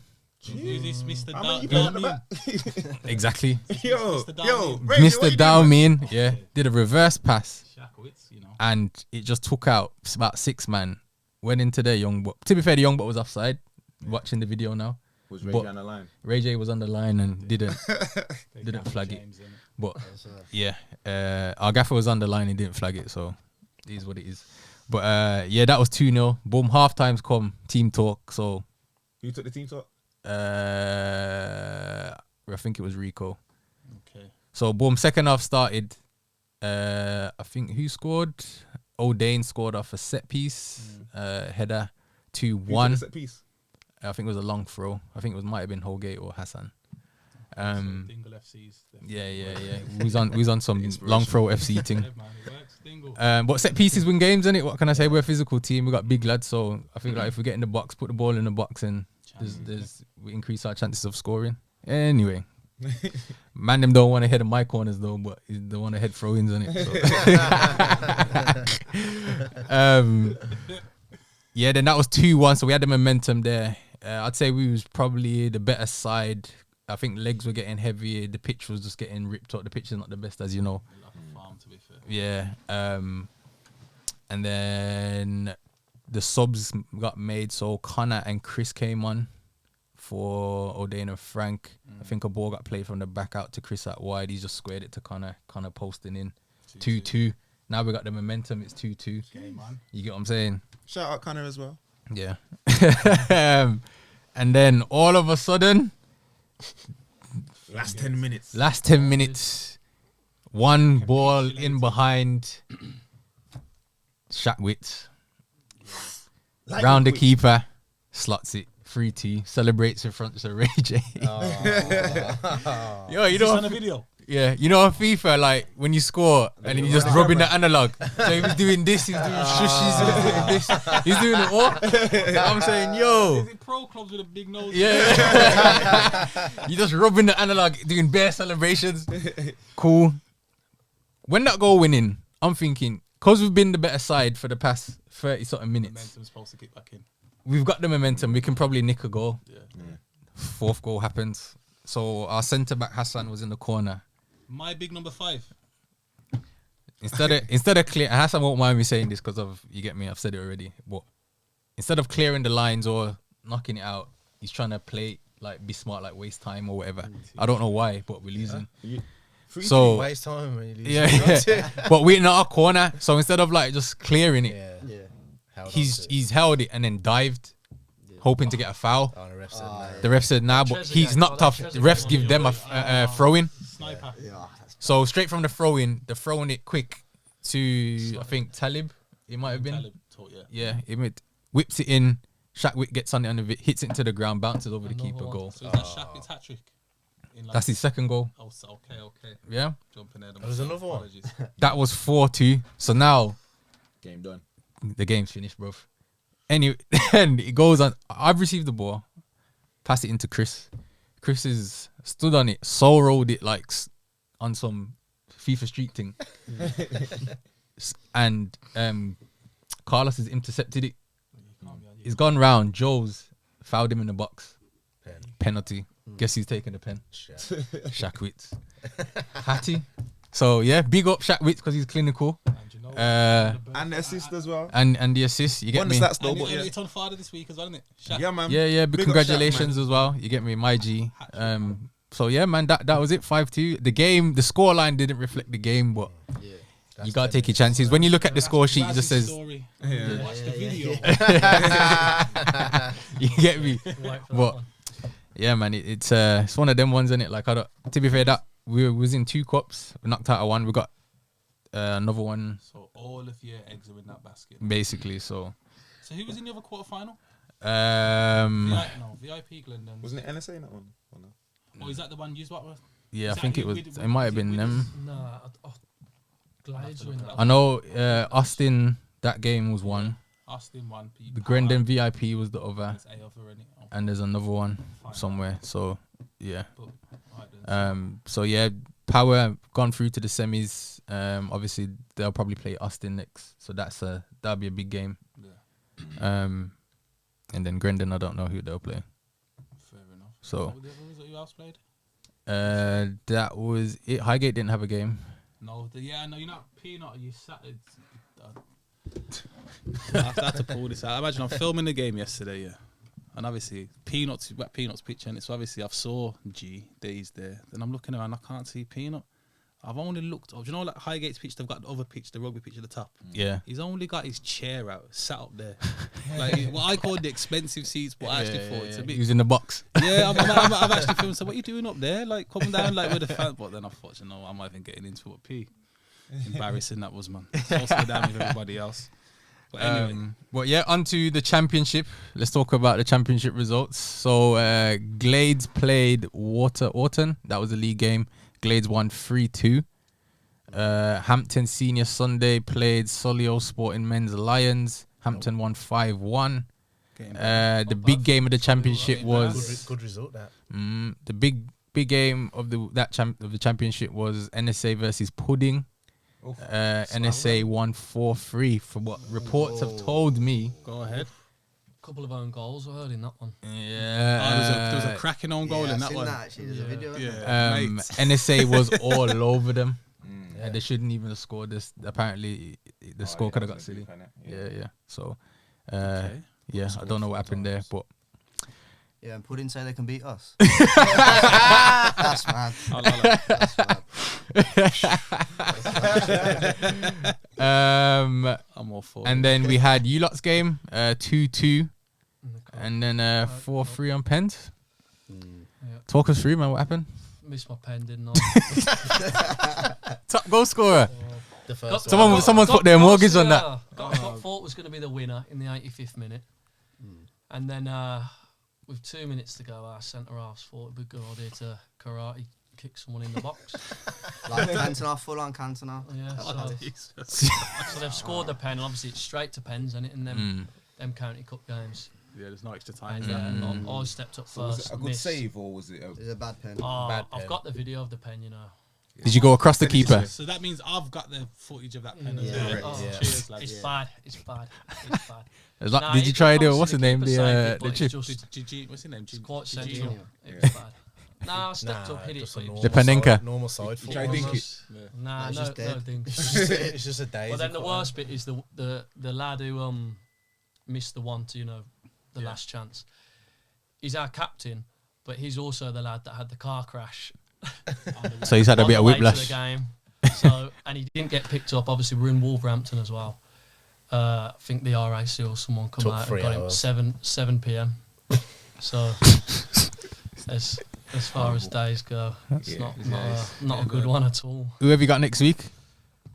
Who's this Mr. how many you put at the Dalmian? back? Exactly. Yo, Mr. yo, Dalmian. Reggie, what Mr. you doing, man? Dalmian, yeah, did a reverse pass Shakowitz, you know. and it just took out about 6 man. Went into their young buck. To be fair, the young buck was offside. Watching the video now, Was But- Reggie on the line? Ray J was on the line and didn't flag it. James, innit? But yeah, our gaffer was on the line and didn't flag it, so it is what it is. But yeah, that was 2-0. Boom, half times come, team talk. So Who took the team talk? I think it was Rico. Okay. So boom, second half started. I think who scored? O'Dane scored off a set piece, header, Who took 2-1. the set piece? I think it was a long throw. I think it might have been Holgate or Hassan. Dingle FC's. Yeah. We was on some long throw FC thing. Man, it works. Dingle. But set pieces win games, innit? What can I say? We're a physical team. We got big lads, so I think like if we get in the box, put the ball in the box, and we increase our chances of scoring. Anyway, man, them don't want to head my corners though, but they want to head throw-ins on it. So. Yeah, then that was 2-1, so we had the momentum there. I'd say we was probably the better side. I think legs were getting heavier. The pitch was just getting ripped up. The pitch is not the best, as you know. Like a farm, to be fair. Yeah. And then the subs got made. So Connor and Chris came on for O'Dane and Frank. I think a ball got played from the back out to Chris out wide. He just squared it to Connor. Connor posting in 2-2. Now we got the momentum. It's 2-2. Game on. You get what I'm saying? Shout out Connor as well. Yeah. And then all of a sudden, Last 10 minutes. last 10 minutes, one ball in behind Shackwitz. Round the keeper, slots it. 3-2, celebrates in front of Ray J. Yo, you know, on a video. yeah, you know on FIFA, like when you score and then you just rubbing the analog. So he was doing this, he was doing shushies, he was doing this, he's doing it all. I'm saying, yo, Is it pro clubs with a big nose? yeah, you just rubbing the analog, doing bare celebrations. Cool. When that goal went in, I'm thinking, because we've been the better side for the past 30 something minutes, Momentum's supposed to kick back in. we've got the momentum. We can probably nick a goal. Yeah. Fourth goal happens. So our centre back Hassan was in the corner. My big number 5. Instead of clear, Hassan won't mind me saying this because of you get me. I've said it already. But instead of clearing the lines or knocking it out, he's trying to play like be smart, like waste time or whatever. I don't know why, but we're losing. So Waste time when you lose. yeah. But we're in our corner. So instead of like just clearing it, Yeah. Held on he's to it. he's held it and then dived, hoping to get a foul. Oh, the ref said no. The ref said nah, but Trezeguet, he's knocked off. The refs give them a throw-in. Sniper. So straight from the throw-in, they're throwing it quick to I think Talib. It might have been. Talib taught, yeah. Yeah, whips it in. Shaqwick gets on it, hits it into the ground, bounces over the keeper, goal. So is that Shaq's hat trick? That's his second goal. Oh, so okay. Yeah, Jumping there. There was another one. Apologies. that was 4-2. So now Game done. the game's finished, bro. Anyway, and it goes on. I've received the ball, pass it into Chris. Chris is stood on it, soul rolled it like on some FIFA Street thing, and Carlos has intercepted it. He's gone round. Joe's fouled him in the box. Penalty. Guess who's taking the pen? Shaqwitz. Hattie. So yeah, big up Shaqwitz because he's clinical. And you know, And the assist as well. And the assist. You get Won the me? stats though, and but yeah. it's on Friday this week as well, isn't it? Shaq. Yeah, man. Yeah. Big Big up Shaq, congratulations man. as well. You get me, my G. So yeah, man, that was it. 5-2. The game, the scoreline didn't reflect the game, but you gotta take your chances. When you look at the score sheet, it just says Story. Yeah. Watch the video. you get me. Wait for that But one. yeah, man, it's one of them ones, isn't it? Like I don't. To be fair, that we was in 2 cups. We knocked out a one. We got another one So all of your eggs are in that basket. basically. So So who was in the other quarter final? VIP Glendon. Wasn't it NSA in that one? Or no? Or is that the one you what was? yeah, I Is that think it who was. we did- It might have was it been with them. Nah, Glades were in that. I know Austin. That game was one. Austin one. The Grendon VIP was the other, It's A over any. Oh, and there's another one fine. somewhere. So yeah. But, right then. So yeah, Power gone through to the semis. Obviously they'll probably play Austin next, so that'll be a big game. Yeah. And then Grendon, I don't know who they'll play. Fair enough. So Who else played? that was it. Highgate didn't have a game. No, no, you're not Peanut. You sat. I have to pull this out. Imagine I'm filming the game yesterday, yeah, and obviously Peanut's pitch, and it's obviously I saw G. He's there. Then I'm looking around, I can't see Peanut. I've only looked. Oh, do you know like Highgate's pitch? They've got the other pitch, the rugby pitch at the top. Yeah. He's only got his chair out, sat up there, like what I call the expensive seats. But I actually thought it's a bit. Using the box. Yeah, I've actually feeling. So what are you doing up there? Like coming down like with the fan. But then I thought, you know, I'm not even getting into it. Embarrassing that was, man. So slow down with everybody else. But anyway, But yeah, onto the championship. Let's talk about the championship results. So Glades played Orton. That was a league game. Glades won 3-2. Hampton Senior Sunday played Solio Sporting Men's Lions. Hampton won 5-1. The big game of the championship was Good result, that. the big game of the championship was NSA versus Pudding. NSA won 4-3 from what reports have told me. go ahead. Couple of own goals I heard in that one. Yeah, There was a cracking own goal Yeah, in I've that seen one. that, actually. There's a video. isn't there? NSA was all over them. They shouldn't even have scored this. Apparently, the score could have got silly. Yeah. So, yeah, I don't know what happened there, but Yeah, and Pudding say they can beat us. That's mad. That's mad. I'm all for and then we had U-Lot's game, 2-2, and then 4-3 on pens. Talk us through, man. What happened? Missed my pen, didn't I? Top goal scorer. The first Someone's put their mortgage on that. Got thought was going to be the winner in the 85th minute, and then with 2 minutes to go, our centre halves thought it'd be a good idea to karate kick someone in the box. Like Cantona, full on Cantona. Yeah, so they've scored the pen, and obviously it's straight to pens, and in them county cup games. Yeah, there's no extra time. And I stepped up So was first. it a good missed. save or was it? It's a bad pen. Oh, I've got the video of the pen, you know. Did you go across the keeper? So that means I've got the footage of that pen as Yeah. well. Oh, Cheers, lads. It's bad. It's bad. It's bad. Nah, did you try to do it? What's his name? Obviously The keeper chip. saved it, but it's just What's his name? it's quite Gigi. central. It was bad. Nah, I stepped up, hit it. just a But it was normal Panenka. side- Normal side. You try to dink it. Nah, it's no, just no dead. dink. It's just a daisy. But then the cut, worst bit is the lad who missed the one to the last chance. He's our captain, but he's also the lad that had the car crash. So he's had a on bit the of way to whiplash. the game. So and he didn't get picked up. Obviously, we're in Wolverhampton as well. I think the RAC or someone come Took out 3 and got him hours. 7 p.m. So as far as days go, it's not a good one at all. Who have you got next week?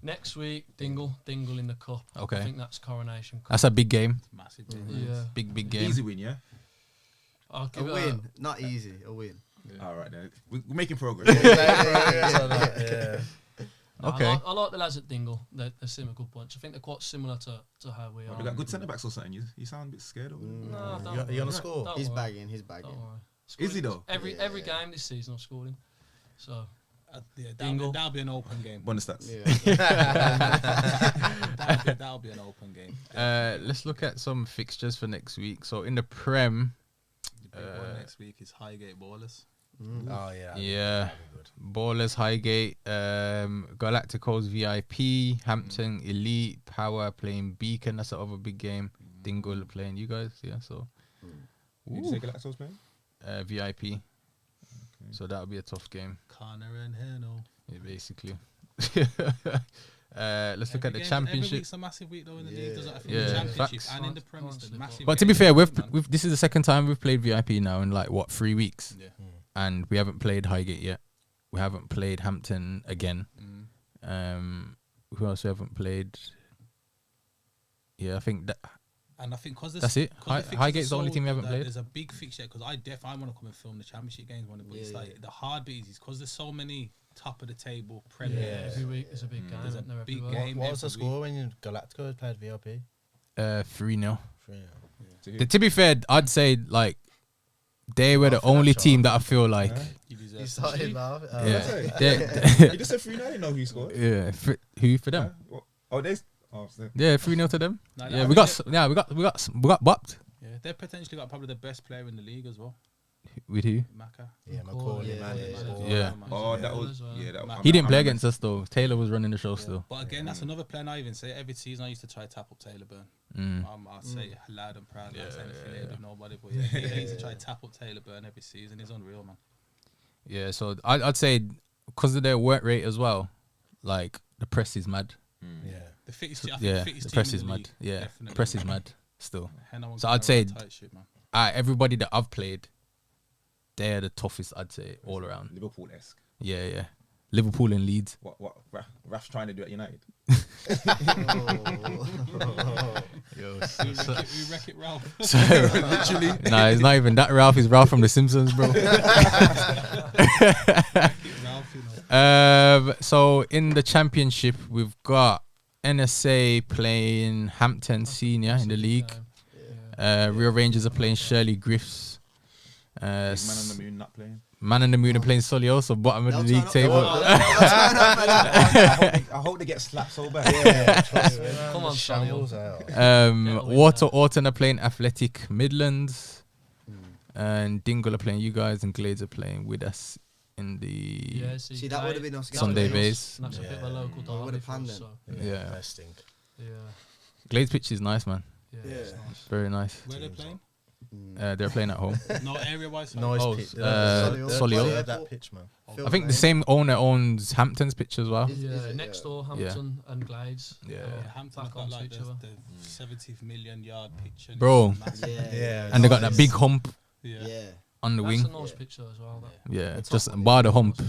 Next week, Dingle in the cup. Okay. I think that's Coronation Cup. That's a big game. Massive. Yeah, Big game. Easy win, yeah. I'll A give it win. Not easy. A win. All right, then we're making progress. yeah. No, Okay. I like the lads at Dingle. They seem a good bunch. I think they're quite similar to how we are. We got good centre backs or something. You sound a bit scared of them. No, don't You worry. on the score? Don't He's worry. bagging. He's Don't bagging. worry. Is he Scored though? Every game this season I've scored him. So That'll be an open game. One of the stats. That'll be an open game. Let's look at some fixtures for next week. So in the Prem, The big one next week is Highgate Ballers. Oh yeah. yeah, Ballers, Highgate, Galacticos VIP, Hampton Elite, Power playing Beacon. That's the other big game. Dingle playing you guys. Yeah, so Did you say Galacticos playing? VIP. So that'll be a tough game, Connor and Heno. yeah, basically. Let's look at the Every championship. week's a massive week though in the league, doesn't it? I think Yeah, the championship facts. and in the Premier League, massive. But to be games. fair, we've this is the second time we've played VIP now in like what 3 weeks, Yeah. and we haven't played Highgate yet. We haven't played Hampton again. Who else we haven't played? Yeah, I think that. And I think because That's it. Highgate's the only team we haven't played. There's a big fixture because I want to come and film the championship games. But it's like the hard bit is because there's so many top of the table Premier. every week is a big game. There's a isn't there, big everywhere? game. What was the every score when you Galacticos played VIP? 3-0. 3-0. To be fair, I'd say like they were the only team that I feel like. You deserve You it. started laughing. You just said 3-0. I didn't know who scored. Yeah, who for them? Oh, they. Oh, so- Yeah, 3-0 to them. No, Yeah, I we think got bopped. Yeah, they've potentially got probably the best player in the league as well. With who? Maka. Yeah, Macaulay, Yeah, man. Yeah. Oh, that Yeah. was. Yeah, that was. He didn't play against us though. Taylor was running the show still. But again, that's another player I even say. Every season I used to try to tap up Taylor Byrne. I'll say it loud and proud. Like saying affiliated with nobody. But yeah, he used to try to tap up Taylor Byrne every season. He's unreal, man. Yeah, so I'd say because of their work rate as well, like the press is mad. Yeah. The fittest, I think Yeah, fittest the team press in is the mad. league, Yeah, definitely. press is mad still. Henna won't So get I'd around say- that tight shit, man. Everybody that I've played, they're the toughest. I'd say all around. Liverpool-esque. Yeah. Liverpool and Leeds. What Raf's trying to do at United? Yo, We wreck it, Ralph. so, nah, it's not even that Ralph. It's Ralph from The Simpsons, bro. Ralph, you know. So in the championship, we've got NSA playing Hampton Senior in the league. Real Rangers are playing Shirley Griffs. Man on the Moon not playing. Man in the Moon are playing Solihull, so bottom of the They'll league turn table. I hope they get slapped so bad. Yeah, trust me. Come on, Shambles Sonny. out. Water Orton are playing Athletic Midlands. And Dingle are playing you guys, and Glades are playing with us in the Yeah, See, that would have been us. Sunday getting base. That's a bit of a Yeah. local I derby would've for planned us, them. so Yeah. Testing. yeah, Glades pitch is nice, man. yeah, Yeah. it's nice. Very nice. Where they playing? They're playing at home. No, area-wise. sorry. Nice Oh, pitch. Solihull. Yeah, that pitch, man. I think the same owner owns Hampton's pitch as well. Is Yeah, it? next Yeah. door, Hampton and Glades. Yeah. Yeah, Hampton have back got onto like each other. the 70 million yard pitch. And Bro. it's massive. Yeah. And they got that big hump Yeah. Yeah. on the That's wing. a nice picture as well. That. Yeah, The top just one is bar the nice. hump.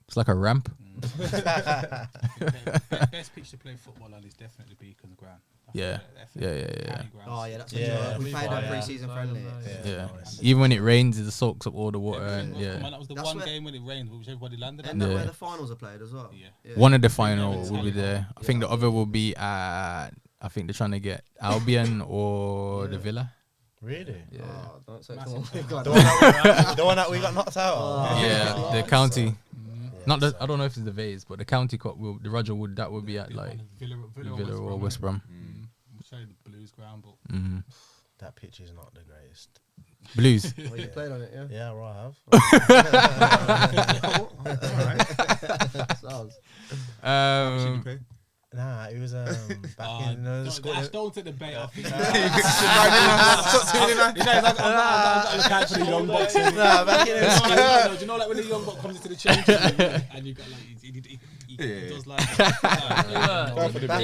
It's like a ramp. Best pitch to play football on is definitely Beacon's ground. Yeah. Yeah. Oh yeah, that's Yeah, a we played yeah. a pre-season friendly. Yeah. Even when it rains, it soaks up all the water. And Man, yeah. that was the That's one where- game when it rained, which everybody landed at. And that Yeah. where the finals are played as well. Yeah. One of the final Yeah, will be there. I think the other will be at. I think they're trying to get Albion or the Villa. Really? Yeah. Oh, don't say Massive come crowd. The one that we got knocked out of? Yeah, the county. Yeah, Not the. so- I don't know if it's the Vase, but the county cup will. The Roger Wood that would be at Big like one, Villa, Villa or West Brom. Sorry, the Blues ground, but Hmm. That pitch is not the greatest. Blues. Well, you played on it, yeah. Yeah, right, I have. Sounds. Nah, it was back in the school. don't take the bait off. You know, Nah, back in the school. do you know like when the young buck comes into the change room and you got like he does like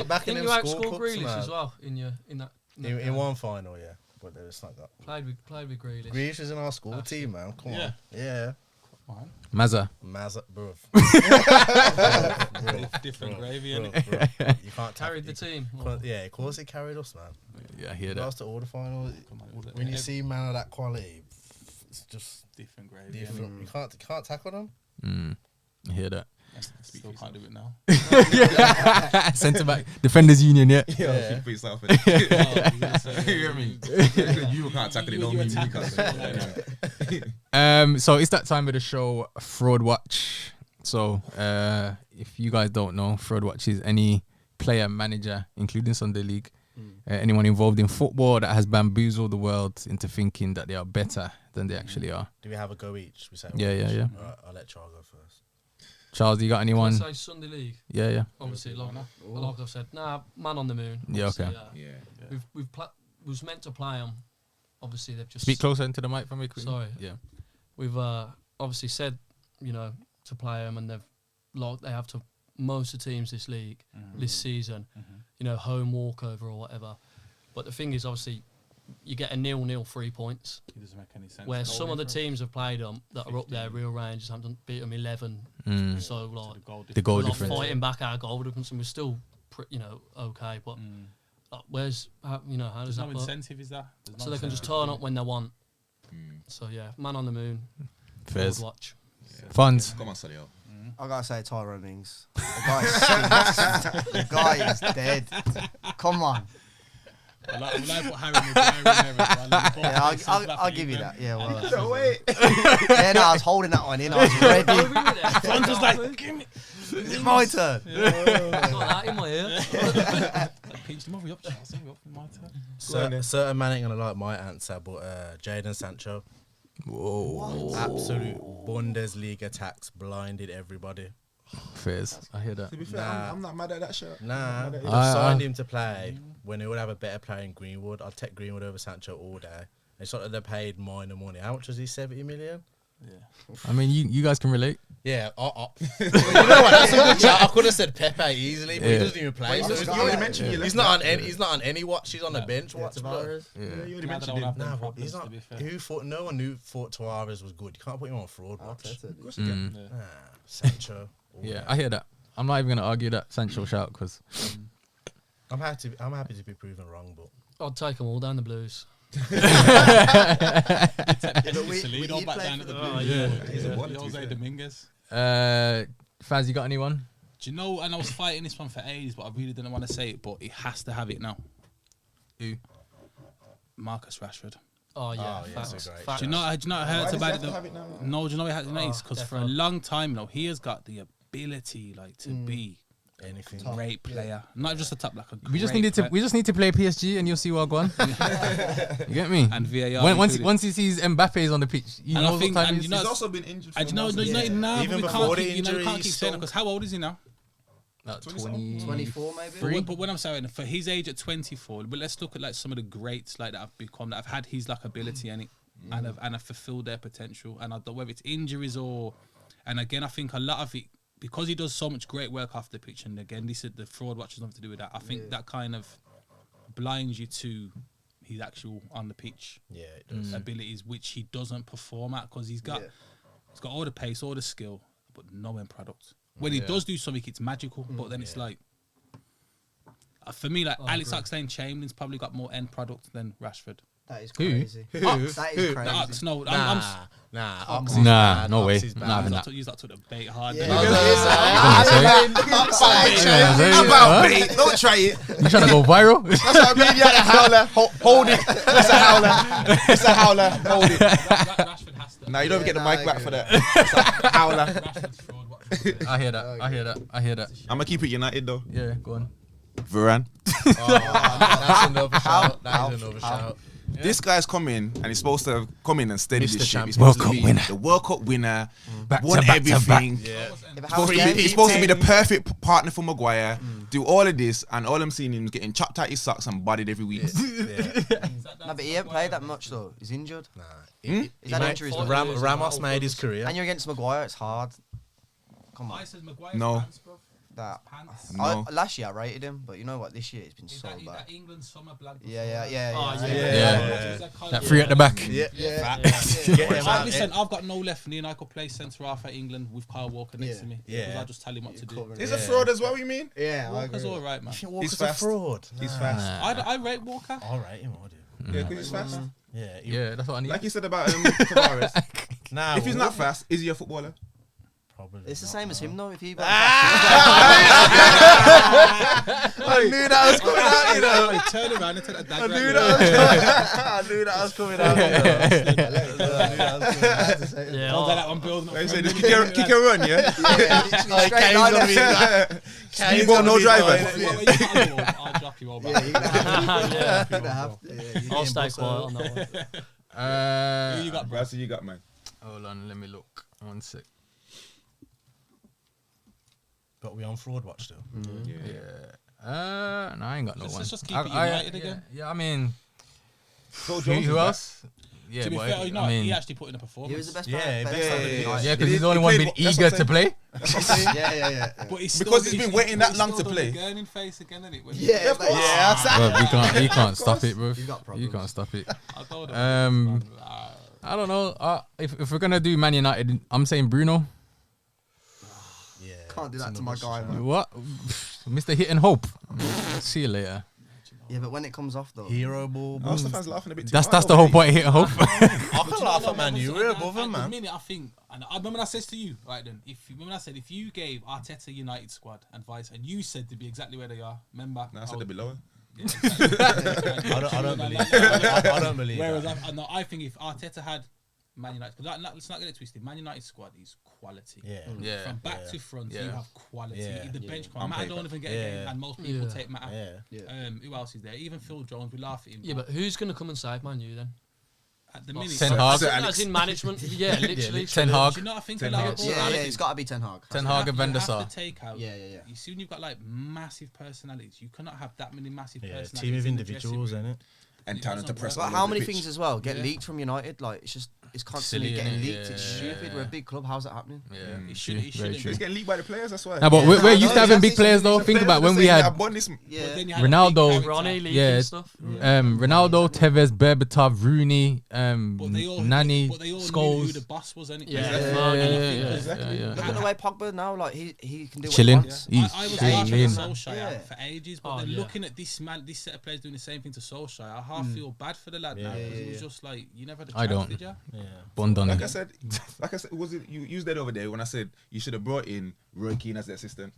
Back in Didn't them you out school score cups, Grealish man. as well in that? In one final, yeah. But it's not that. Played with Grealish. Grealish was in our school team, man. Come on. Yeah. Mazza. Mazza, bro. different gravy, innit? Bro. You can't Carried the team. Yeah, of course he carried us, man. Yeah, I hear We that. lost to all the finals. When you see man of that quality, it's just different gravy. different. You can't tackle them. I hear that. Still can't do it now. Centre back, defenders union. Yeah. Yeah, speak for yourself. You hear what I mean? You can't tackle it, no me. You can't. So it's that time of the show, Fraudwatch. So if you guys don't know, Fraudwatch is any player, manager, including Sunday League, anyone involved in football that has bamboozled the world into thinking that they are better than they actually are. Do we have a go each? We say Yeah. Right, I'll let Charles go first. Charles, you got anyone? Say Sunday League. Yeah. Obviously, like I've said, man on the moon. Yeah, Obviously, okay. we was meant to play them. Obviously, they've just Speak closer into the mic for me, quickly. Sorry. Yeah. We've obviously said, to play them, and they have to most of the teams this league this season, home walkover or whatever. But the thing is, obviously, you get a 0-0 3 points. It doesn't make any sense. Where some of the teams have played them that are up there, Real Rangers haven't beat them 11. So like The goal we're not difference. fighting back our goal difference, and we're still, okay. But like, where's how does There's that no work? incentive, is that? There's no So they can just incentive. turn up when they want. So yeah, man on the moon. Fairs. Watch. Funds. Come on, Solio. I gotta say Tyrone Mings. The guy is dead. Come on. I like what Harry did. Yeah, I'll give you that. Yeah, well. Wait. Yeah, no, I was holding that one in. I was ready. I'm just like, give me. It's my turn. that in my ear. Peach, them hurry up, Charles. Hurry up, my turn. Certain man ain't gonna like my answer, but Jadon Sancho. Whoa. Absolute Bundesliga attacks blinded everybody. Fairs. I hear that. To be fair, I'm not mad at that shot. Nah, Mad at they've it. signed him to play when they would have a better player in Greenwood. I'll take Greenwood over Sancho all day. It's not that they paid minor money. How much was he? 70 million? I mean, you guys can relate. Yeah, you know what? That's a good shout. I could have said Pepe easily, but he doesn't even play. Well, So you already mentioned you he's not on any. He's not on any watch. He's on the bench. Watch. Tavares. You already Nah, mentioned they don't him. have them Nah, but problems, he's to not. be fair. No one knew thought Tavares was good. You can't put him on fraud watch. Mm. Sancho. Yeah, I hear that. I'm not even gonna argue that Sancho shout because I'm happy to be proven wrong, but I'd take them all down the Blues. Salido back down at the Blues. He's a one, to be Jose fair. Dominguez. Faz, you got anyone? Do you know? And I was fighting this one for ages, but I really didn't want to say it. But he has to have it now. Who? Marcus Rashford. Oh yeah, that's facts. a great Facts. Do you know? I Why heard does he about have it. to have it now? No, do you know what it is? Because for a definitely. long time, he has got the ability, to be anything. a great player, not just a top, like a. We just great needed to. player. We just need to play PSG, and you'll see what going. You get me? And VAR. Once included. he sees Mbappe's on the pitch, you And know I what think- time and it is. you know- He's also been injured. And you know, we Even can't before the keep, we injury, can't keep he's saying it still- because how old is he now? 24 maybe. But when I'm saying for his age at 24, but let's look at some of the greats that have become that have had his ability and have fulfilled their potential. And I don't know whether it's injuries or, and again I think a lot of it because he does so much great work off the pitch. And again, this is the fraud watch has nothing to do with that. I think that kind of blinds you to his actual on the pitch it does. abilities, which he doesn't perform at because he's got all the pace, all the skill, but no end product. When he does do something, it's magical, but then it's for me, Alex Oxlade-Chamberlain's probably got more end product than Rashford. That is crazy. Who? That is The crazy. Ox, no, Ox is Nah, bad, no Ox way. is bad. Nah, having that. use that to debate hard. Yeah. About me. Don't try it. You trying to go viral? That's what I mean. Yeah, the howler. Hold it. It's a howler. It's a howler. Hold it. Rashford has to. Now you don't get the Nah, mic I back agree. for that. It's a howler. Rashford's fraud watch. I hear that. I hear that. I'm gonna keep it United though. Yeah, go on. Varane. That's another shout. That is another shout. This guy's coming and he's supposed to come in and steady Mr. this shit. Champion. He's supposed World to Cup be winner. the World Cup winner. Back to Won back to everything. back. Yeah. He's supposed to be the perfect partner for Maguire. Do all of this, and all I'm seeing him is getting chopped out his socks and bodied every week. No, but he ain't played that much though. He's injured. He Is that made- injuries? Ramos made his career. And you're against Maguire. It's hard. Come on. I says Maguire's No. pants, bro. That. Pants. No. Last year I rated him, but you know what? This year it's been Is so that bad. England summer black? Yeah. Oh, Yeah. That three at the back. Yeah. Yeah. Listen, I've got no left knee and I could play centre half at England with Kyle Walker next to me. Yeah. Because I just tell him what to do. He's a fraud as well, you mean? Yeah, I Walker's agree. alright, man. Walker's fast. a fraud. He's fast. I rate Walker. All right, him, dude. Yeah, because he's fast. Yeah, Yeah, that's what I need. Like you said about Tavares. Nah, If he's not fast, is he a footballer? probably. It's the same as him though. If he I knew that was coming out. You know. Turn around and take that dad I knew that was coming out. Yeah, Don't let that one build up. They say just kick a run, yeah? straight line up. Speedball, no driver. I'll drop you all back. I'll stay quiet on that one. Who you got, bro? That's who you got, man. Hold on, let me look. 1 sec. But we on fraud watch still. No, I ain't got no Let's one. just keep it United again. Yeah, I mean, Phil who, Jones who is else? Yeah, To be but fair, I mean, he actually put in a performance. He was the best Yeah, player. best player. player. yeah, because He he's the only one played- been that's eager what I'm to play. Yeah. But he's Because he's been waiting that long to Still play. got the gurning face again, isn't it? When Yeah, Bro, he can't stop it, bro. He's got You problems. can't stop it. I told him. I don't know. If we're gonna do Man United, I'm saying Bruno. Yeah. Can't do that to my guy, man. What, Mr. Hit and Hope? See you later. Yeah, but when it comes off though, Hero ball. Most of the fans laughing a bit too That's hard the whole over point of Hit and Hope. I can laugh at Man U. We're above him, At the man. minute, I think, and I remember when I said to you, right then, when I said if you gave Arteta United squad advice and you said to be exactly where they are, remember? Now I said they'd be lower. Yeah, exactly. I don't believe that. I don't believe Whereas that. I think if Arteta had Man United, because let's not get it twisted, Man United squad is quality. Yeah. From back to front, you have quality. Yeah. The bench, On Matt paper. don't even get a game, and most people take Matt. Yeah. Who else is there? Even Phil Jones, we laugh at him. Yeah, but who's going to come and save Man U then? at the minute, Ten Hag. As in management. Yeah, literally. Ten do Hag. you not think Ten a lot Hag. of yeah, balls- it's got to be Ten Hag. Ten Hag and Van der You Sar. have to take out. Yeah. You see, when you've got like massive personalities, you cannot have that many massive Yeah, personalities. team of in the dressing individuals, room. isn't it? And telling to press. But all how over many the pitch. things as well get Yeah. leaked from United? Like it's just it's constantly Silly, getting innit? leaked. It's Yeah, stupid. yeah, We're a yeah. big club. How's that happening? Yeah, he True, shouldn't. He very shouldn't. true. It's getting leaked by the players, that's why. No, but we're used to having big players though. Think about when we had Yeah. But then you had a Ronaldo, big character. Ronnie leaking Yeah. stuff. Ronaldo, Tevez, Berbatov, Rooney, But they all, Nani, but they all knew who Scholes. the boss was, innit? Yeah. Exactly. Look at the way Pogba now. Like he can do what Chilling. he wants. He's I was chilling. Solskjaer Yeah. for ages, but Oh, then yeah. looking at this set of players doing the same thing to Solskjaer, I half feel bad for the lad now because it was just like you never had a I chance, don't. did you? Yeah. Bond on Like it. I said, was it you used that over there when I said you should have brought in Roy Keane as the assistant?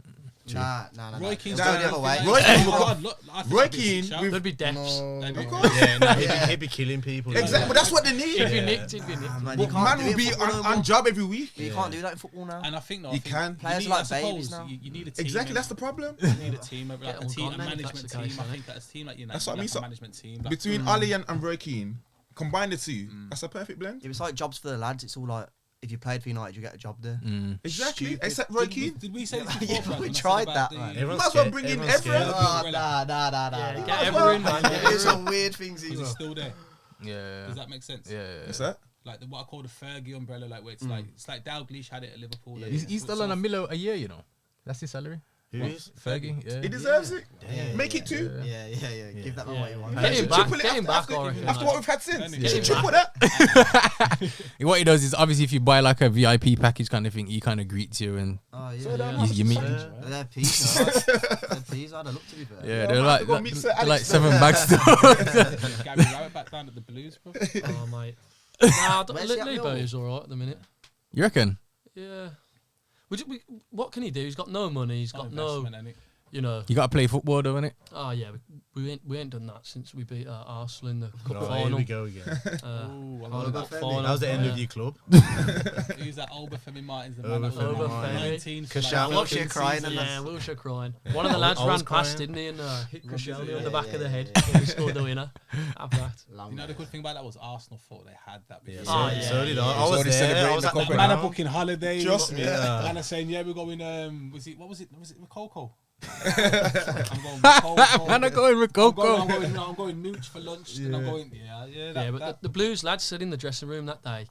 Nah. Roy Keane's It'll go Nah, the other way. Roy Keane will God, go- look, I think Roy that'd be a Keane sick shout. with- There'd be deaths. That'd be- Yeah, no, he'd be killing people. Exactly, but that's what they need. He'd be nicked. He'd be nicked. Man, you But can't man do will it be in football no more. on job every week. You can't do that in football now. And I think no, You can. Players need, are like I suppose, babies now. You need a team. Exactly, innit? that's the problem. You need a team, like Get a all team, gone a then, if management that's the team. case, I innit? think that a team like United, That's what I mean, like so a management team. Like, Between Ali and Roy Keane, combine the two, that's a perfect blend. If it's like jobs for the lads, it's all like if you played for United, you get a job there. Exactly, Stupid. except Roy Keane. did we say this Yeah, before? but Fran, we when I said tried about that, the- man. Might as well bring in Everyone's Evra. scared. Oh, Umbrella. nah. Get everyone, man. There's some weird things. Is it still there? Yeah. Does that make sense? Yeah. What's that? Like what I call the Fergie umbrella, like where it's like Dalglish had it at Liverpool. like, He's it's still sort on a of- million a year, you know. That's his salary. Who is? Fergie. Yeah. He deserves it. Yeah, Make it two. Yeah. Give that man what he wants. Get him back. Triple it Get him back. I reckon. After what we've had since. Yeah. You should triple that. What he does is obviously if you buy like a VIP package kind of thing, he kind of greets you and Oh you meet. They're peas. They're peas. I'd look to be fair. Yeah, I they're have like to go meet Sir they're like Alex. 7 bags still. Gary Rowett back down at the Blues, bro. Oh, mate. Nah, Where's he at Lebo Millwall? is all right at the minute. You reckon? Yeah. What can he do? He's got no money. He's got no, Investment, innit? you know. You got to play football though, innit? Oh yeah, we ain't done that since we beat Arsenal in the cup No, here final. we go again. Final cup final. That was the end Yeah. of your club. Who's that? Obafemi Martins, the Obafemi man that was Martins. 19 for Kashal- like Wilshere 15 crying seasons. and Yeah, Wilshere crying. One of the lads I was ran past, crying. didn't he, and hit Koscielny Yeah, on the back yeah, of the yeah, head. yeah. And he scored the winner. Have that. You know the good thing about that was Arsenal thought they had that. Yeah, before. Oh, so, yeah, so did I. yeah. I was already there. celebrating I was the at cup that Man are round. booking holiday. Trust me. Yeah. Man are saying, yeah, we're going. Was it with Coco? I'm going with Coco. Man, I'm going with Coco. I'm going Mooch for lunch. And I'm going, Yeah, but the Blues lads said in the dressing room that day,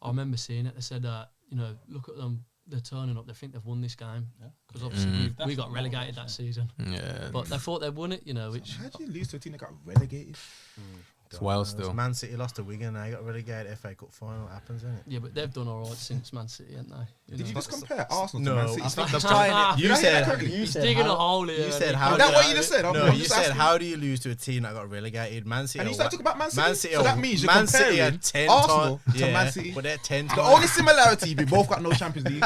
I remember seeing it. They said, look at them. They're turning up. They think they've won this game because obviously we got relegated that season. Yeah. But they thought they won it, which How do you lose to a team that got relegated? It's wild still. Man City lost to Wigan. Now you got relegated. FA Cup final. It happens, isn't it? yeah, but they've done all right since Man City, haven't they? Did you just compare Arsenal No, to Man City? I Stop think trying it. You Did I hear that said correctly? you He's said digging how- a hole here. You said how? Is that did what I- you just said? I'm No, you just said asking. how do you lose to a team that got relegated? Man City. And you are start wa- talking about Man City. Man City. So are- that means you're Man City comparing are 10 Arsenal times- to Man City. But they're 10 The times. only similarity, we both got no Champions League.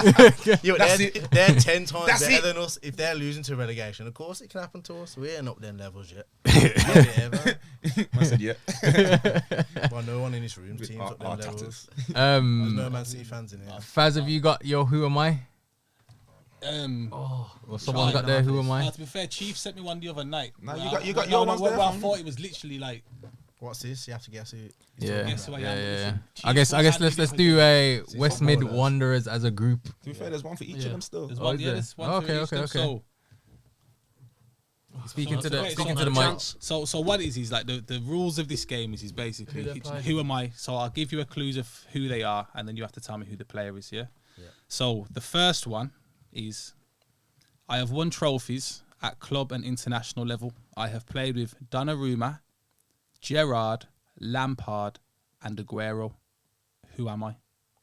Yeah, That's they're, it. they're 10 times That's better it. than us. If they're losing to relegation, of course it can happen to us. We ain't up them levels yet. Ever. I said, yeah. Well, no one in this room With teams up them our levels. There's no Man City fans in here. Faz, have you got your Who Am I? Oh, Or someone got their Who Am I? To be fair, Chief sent me one the other night. No, Where you got I- your no, ones where there, I fam. thought it was literally like, What's this? You have to guess who. Yeah. guess who I am. Yeah. Listen, I Chief guess was let's handling do a See, West football Mid does. Wanderers as a group. To be fair, there's one for each Yeah. of them still. There's Oh, one, is yeah, there? there's one Okay, for each okay, them. okay. Speaking to the wait, speaking so to the no mic. chance. So what is like the rules of this game is basically Who they're playing. who am I? So I'll give you a clues of who they are, and then you have to tell me who the player is. Yeah. So the first one is, I have won trophies at club and international level. I have played with Donnarumma, Gerrard, Lampard, and Aguero. Who am I?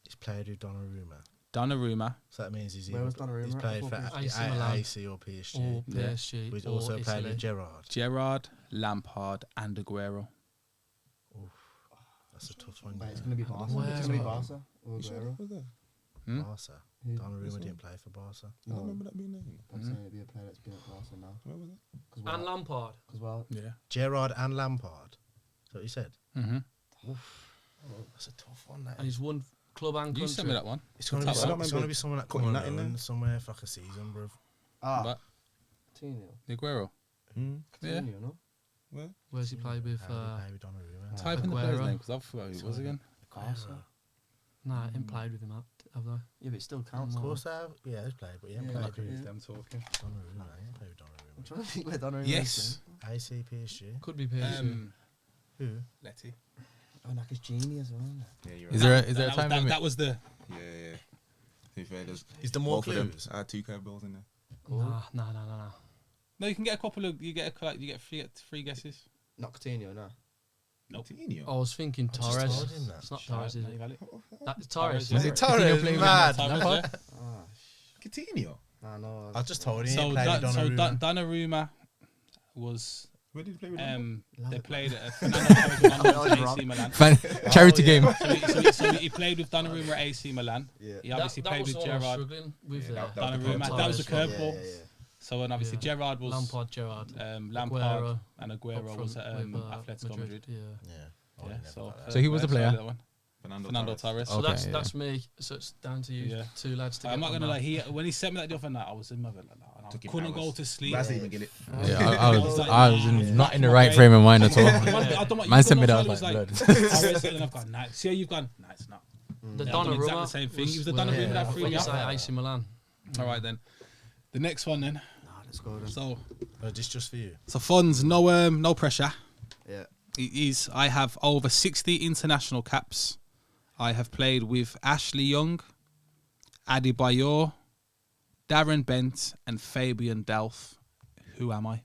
He's played with Donnarumma. Donnarumma. So that means he's Where was Donnarumma he's at played for before AC Milan? AC or PSG. or Yeah. PSG, But he's or also played Italy. with Gerrard. Gerrard, Lampard, and Aguero. That's a tough one. It's going to be Barca. Where It's going to be are- Barca. Or Aguero. Hmm? Barca. Who? Donnarumma didn't play for Barca. I don't remember that being named. I'm saying it'd be a player that's been at Barca now. Where was it? And Lampard. Because well, Yeah. Gerrard and Lampard. That's what you said. Mm-hmm. That's a tough one. That And he's won club and You country. sent me that one. It's gonna Top be one. some, it's gonna be someone that Putting come that in on there. somewhere for like a season, bro. But 2-0. Aguero. Yeah. No? Where's he played with? Maybe Donnarumma. Type in the Aguero. player's name because I forgot who it was again. Barca. Nah, I ain't played with him, have they? Yeah, but it still counts. Of course, they have. Yeah, he's played, but he ain't Yeah, played with yeah. them talking. Donnarumma. He ain't played with I'm Donnarumma. trying to think where Donnarumma Yes. AC, PSG. Could be PSG. Who? Letty. Oh, like his genie as well. Yeah, you're Is right. there a time limit? That was the. Yeah. To be fair, there's Is there more both of them. clues? I had 2 curveballs in there. Nah. No, you can get a couple of. You get three guesses. Not Coutinho, no. Nope. Coutinho. I was thinking just Torres. told him that. It's not Torres, is No, it? you got it. That's Torres. Torres, Is it Coutinho Torres? playing with Mad. Torres, yeah. Ah, Coutinho. no. I just told him. So he played with Donnarumma. Donnarumma was. Where did he play with They played at Fernando Torres AC Milan. Charity game. So he played with Donnarumma at AC Milan. Yeah. He obviously that played was with what I was Gerrard. struggling with Yeah, there. that was the Donnarumma. That was the Torres, curveball. Yeah. So and obviously Yeah. Gerrard was Lampard, Gerrard. Lampard Aguero. and up Aguero front was at with, Atletico Madrid. Yeah. Yeah. Yeah, so So he was the player? that one. Fernando Torres. So Okay, that's me. So it's down to you, Yeah. two lads. To I'm get not on gonna that. lie. When he sent me that the other night, I was in my bed like that, and I Took him couldn't hours. go to sleep. That's even get it. Yeah, I was not in the right frame of mind at all. Man sent me that, I was like, blood. Torres, and then I've gone, nah. See how you've gone? Nah, it's not. The Yeah, I've done exactly Donnarumma the same thing. was It was the where- Donnarumma that threw when me you off. say AC Milan. All right then. The next one then. Nah, let's go then. So This just for you. funds, no pressure. Yeah. It is. I have over 60 international caps. I have played with Ashley Young, Adi Bayor, Darren Bent, and Fabian Delph. Who am I?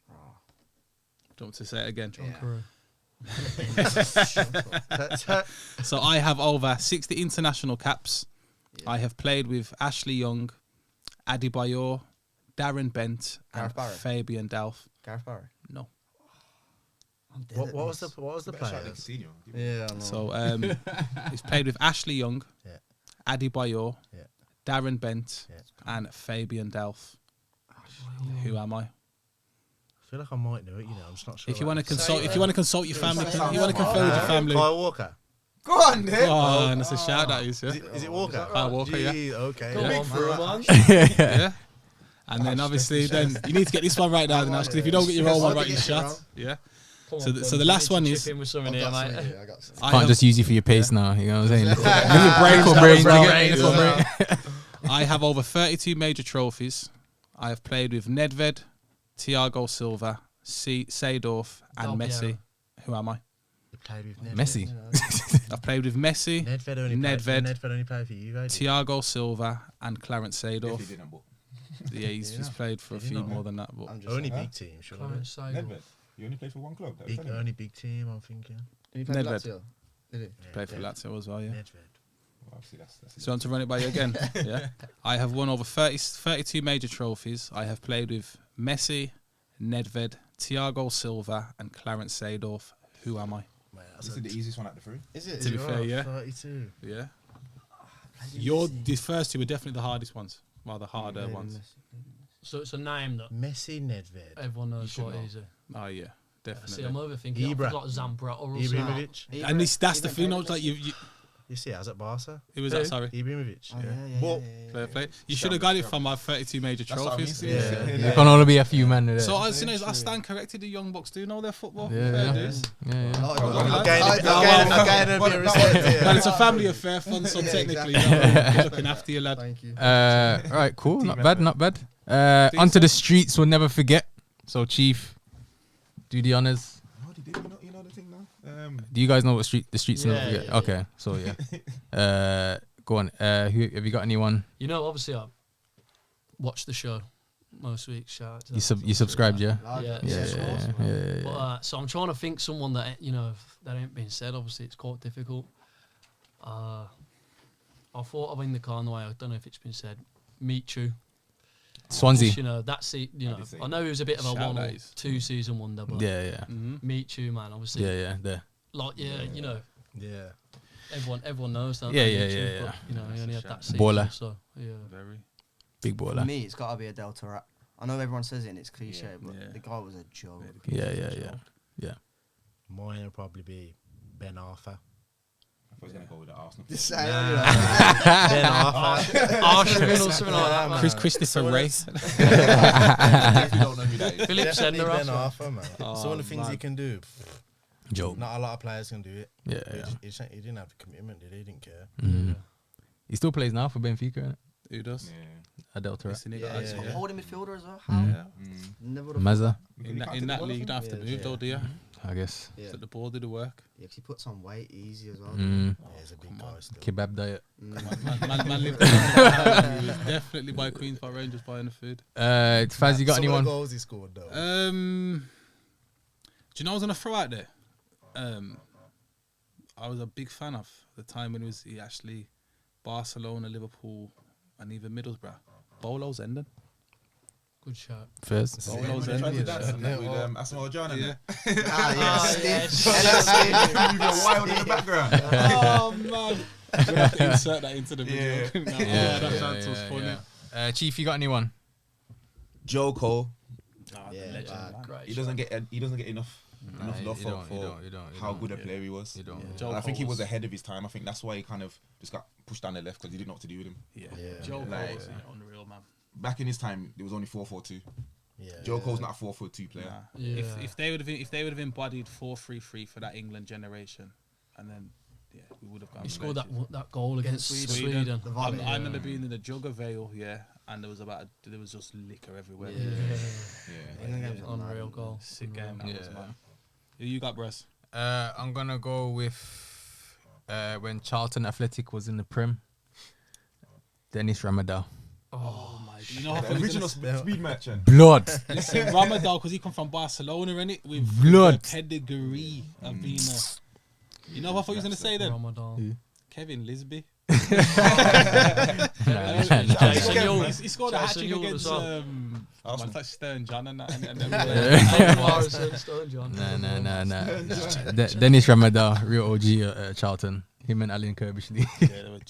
Do you want to say it again? So I have over 60 international caps. I have played with Ashley Young, Adi Bayor, Darren Bent, and Gareth Barry. Fabian Delph. Gareth Barry. No. I'm dead What at was this. the players? Yeah, I know. So he's played with Ashley Young, Yeah. Adi Bayor, Yeah. Darren Bent, Yeah. and Fabian Delph. Who am I? I feel like I might know it. I'm just not sure. If you want to about it. consult, if you want to consult your family, you want to confer with your family. Kyle Walker. Go on, then. Oh, and it's a shout that is, yeah. Is it Walker? Kyle Walker, yeah. Gee, Okay. Go yeah. on, for a man. Yeah. And then obviously, then you need to get this one right now, because if you don't get your own one right, you're shot. Yeah. So the last one is. Chip in with something here, mate. I got some. I Can't have- just use you for your pace now. You know what I'm saying? I have over 32 major trophies. I have played with Nedved, Thiago Silva, Seedorf, and Del Messi. Piero. Who am I? You played with Nedved. Messi. I've played with Messi, Nedved only Nedved. played for you guys. Thiago Silva, and Clarence Seedorf. Definitely didn't, but Yeah, he's played for a Did he few not? more than that. But I'm just Only saying. big team, sure. Clarence Seedorf. Nedved. You only played for one club. That was telling me. Only big team, I'm thinking. Did he play for Nedved. Lazio? Did he? played for Lazio as well, yeah. Nedved. Well, obviously that's So I want to run it by you again. Yeah. I have won over 32 major trophies. I have played with Messi, Nedved, Thiago Silva, and Clarence Seedorf. Who am I? Man, This is the easiest one out of the three. Is it? To be fair, yeah. 32. Yeah. The first two were definitely the hardest ones. Well, the harder ones. So it's a name that Messi, Nedved. everyone knows should what know. it is. Oh yeah, See, I'm definitely. overthinking. I Ibra. forgot Zambrot or something. Ibrahimovic. And that's the thing. It's like you. You see, as at Barca. It was Who? that. Sorry. Ibrahimovic. Oh, yeah. Well, Fair play. You should have got it from my 32 major That's what I mean. trophies. There can only be a few men there. So I stand corrected. The young bucks do know their football. Yeah, Fair yeah. dues. Again, a bit of respect here. Well, it's a family affair, fun. So technically, you're looking after your lad. Thank you. Right, cool. Not bad, not bad. Onto the streets, we'll never forget. So, Chief, do the honors. Oh, they did. You know the thing now. Do you guys know what the streets will never Yeah, forget? yeah, Okay, so yeah. Go on. Who have you got? Anyone? You know, obviously, I watch the show most weeks. Shout out to You subscribed, yeah? Yeah, Yeah, yeah, yeah. But so I'm trying to think someone that that ain't been said. Obviously, it's quite difficult. I thought of in the car on the way. I don't know if it's been said. Meet you. Swansea. Just, that's it. I know he was a bit of a Shout one or outs. 2 season wonder, but Yeah, yeah. Meet you, man. Obviously, Yeah, there. like Yeah. everyone knows that. Yeah, Meet yeah, You, yeah, but, he only had that season. Baller. So yeah. Very. Big For baller. me, it's got to be a Delta rap. I know everyone says it and it's cliche, but Yeah. the guy was a joke. Yeah. Mine will probably be Ben Arthur. I was gonna go with the Arsenal. Just say Ben Arthur. Arsenal or something like that. Man. Christopher Ray. If you don't know who that is. Philip Definitely Sender. Ben Arthur, man. Oh, Some of the things he man. can do. Joke. Not a lot of players can do it. Yeah, He yeah. he didn't have the commitment, did he? He didn't care. Mhm. He still plays now for Benfica, innit? Who does? Yeah. A Delta, right? Listen, he Yeah, got yeah, that. yeah. Holding midfielder as well. How? Mhm. Yeah. Never would've Mazza. In that league, you don't have to move, though, do you? I guess. Yeah. So the ball did the work. Yeah, 'cause he puts on weight easy as well. Mm. Yeah, he's a big guy still. Kebab diet. Man lived he was definitely by Queens Park Rangers buying the food. Faz, you got Some of anyone? the goals he scored though. Do you know I was gonna throw out there? I was a big fan of the time when he actually Barcelona, Liverpool, and even Middlesbrough. Bolo Zenden. Good shot. First. Bolo Tried to Zenden. dance on that with Asamoah Gyan and Yeah. that. Moving wild in the background. Oh man! I'm gonna have to insert that into the video. Yeah. No, that sounds so funny. Chief, you got anyone? Joe Cole. Yeah, Legend, bad. man. Great. He doesn't get enough love you for don't, you don't. how good a player he was. You don't. Yeah. Yeah. Joe And I think he Cole was ahead of his time. I think that's why he kind of just got pushed down the left because he didn't know what to do with him. Yeah. Yeah. Joe Cole Like- was unreal, man. Back in his time, there was only 4-4-2. Yeah. Joe Cole's not a 4-4-2 player. Nah. Yeah. If they would have embodied 4-3-3 for that England generation, and then we would have gone. He scored places. that goal against Sweden. Sweden. The volley. I remember being in the Jugger Vale, and there was just liquor everywhere. Yeah. England games are Unreal mad. goal. Sick game. That was, Yeah. man. Who you got, Bruce? I'm gonna go with when Charlton Athletic was in the Prem. Dennis Ramadal. Oh my! You know how The funny original is it? speed merchant. Blood. Listen, Ramadal, because he come from Barcelona, innit? With Blood. the pedigree of being a. You know what I thought he was gonna say then? Ramadan. Kevin Lisby. Jason Yules. He scored a hat Jason trick Yules against as well. man, that's Stern John and that. And Morrison, Stone John. Nah. Dennis Ramadal, real OG at Charlton. Him and Alan Kirbishley.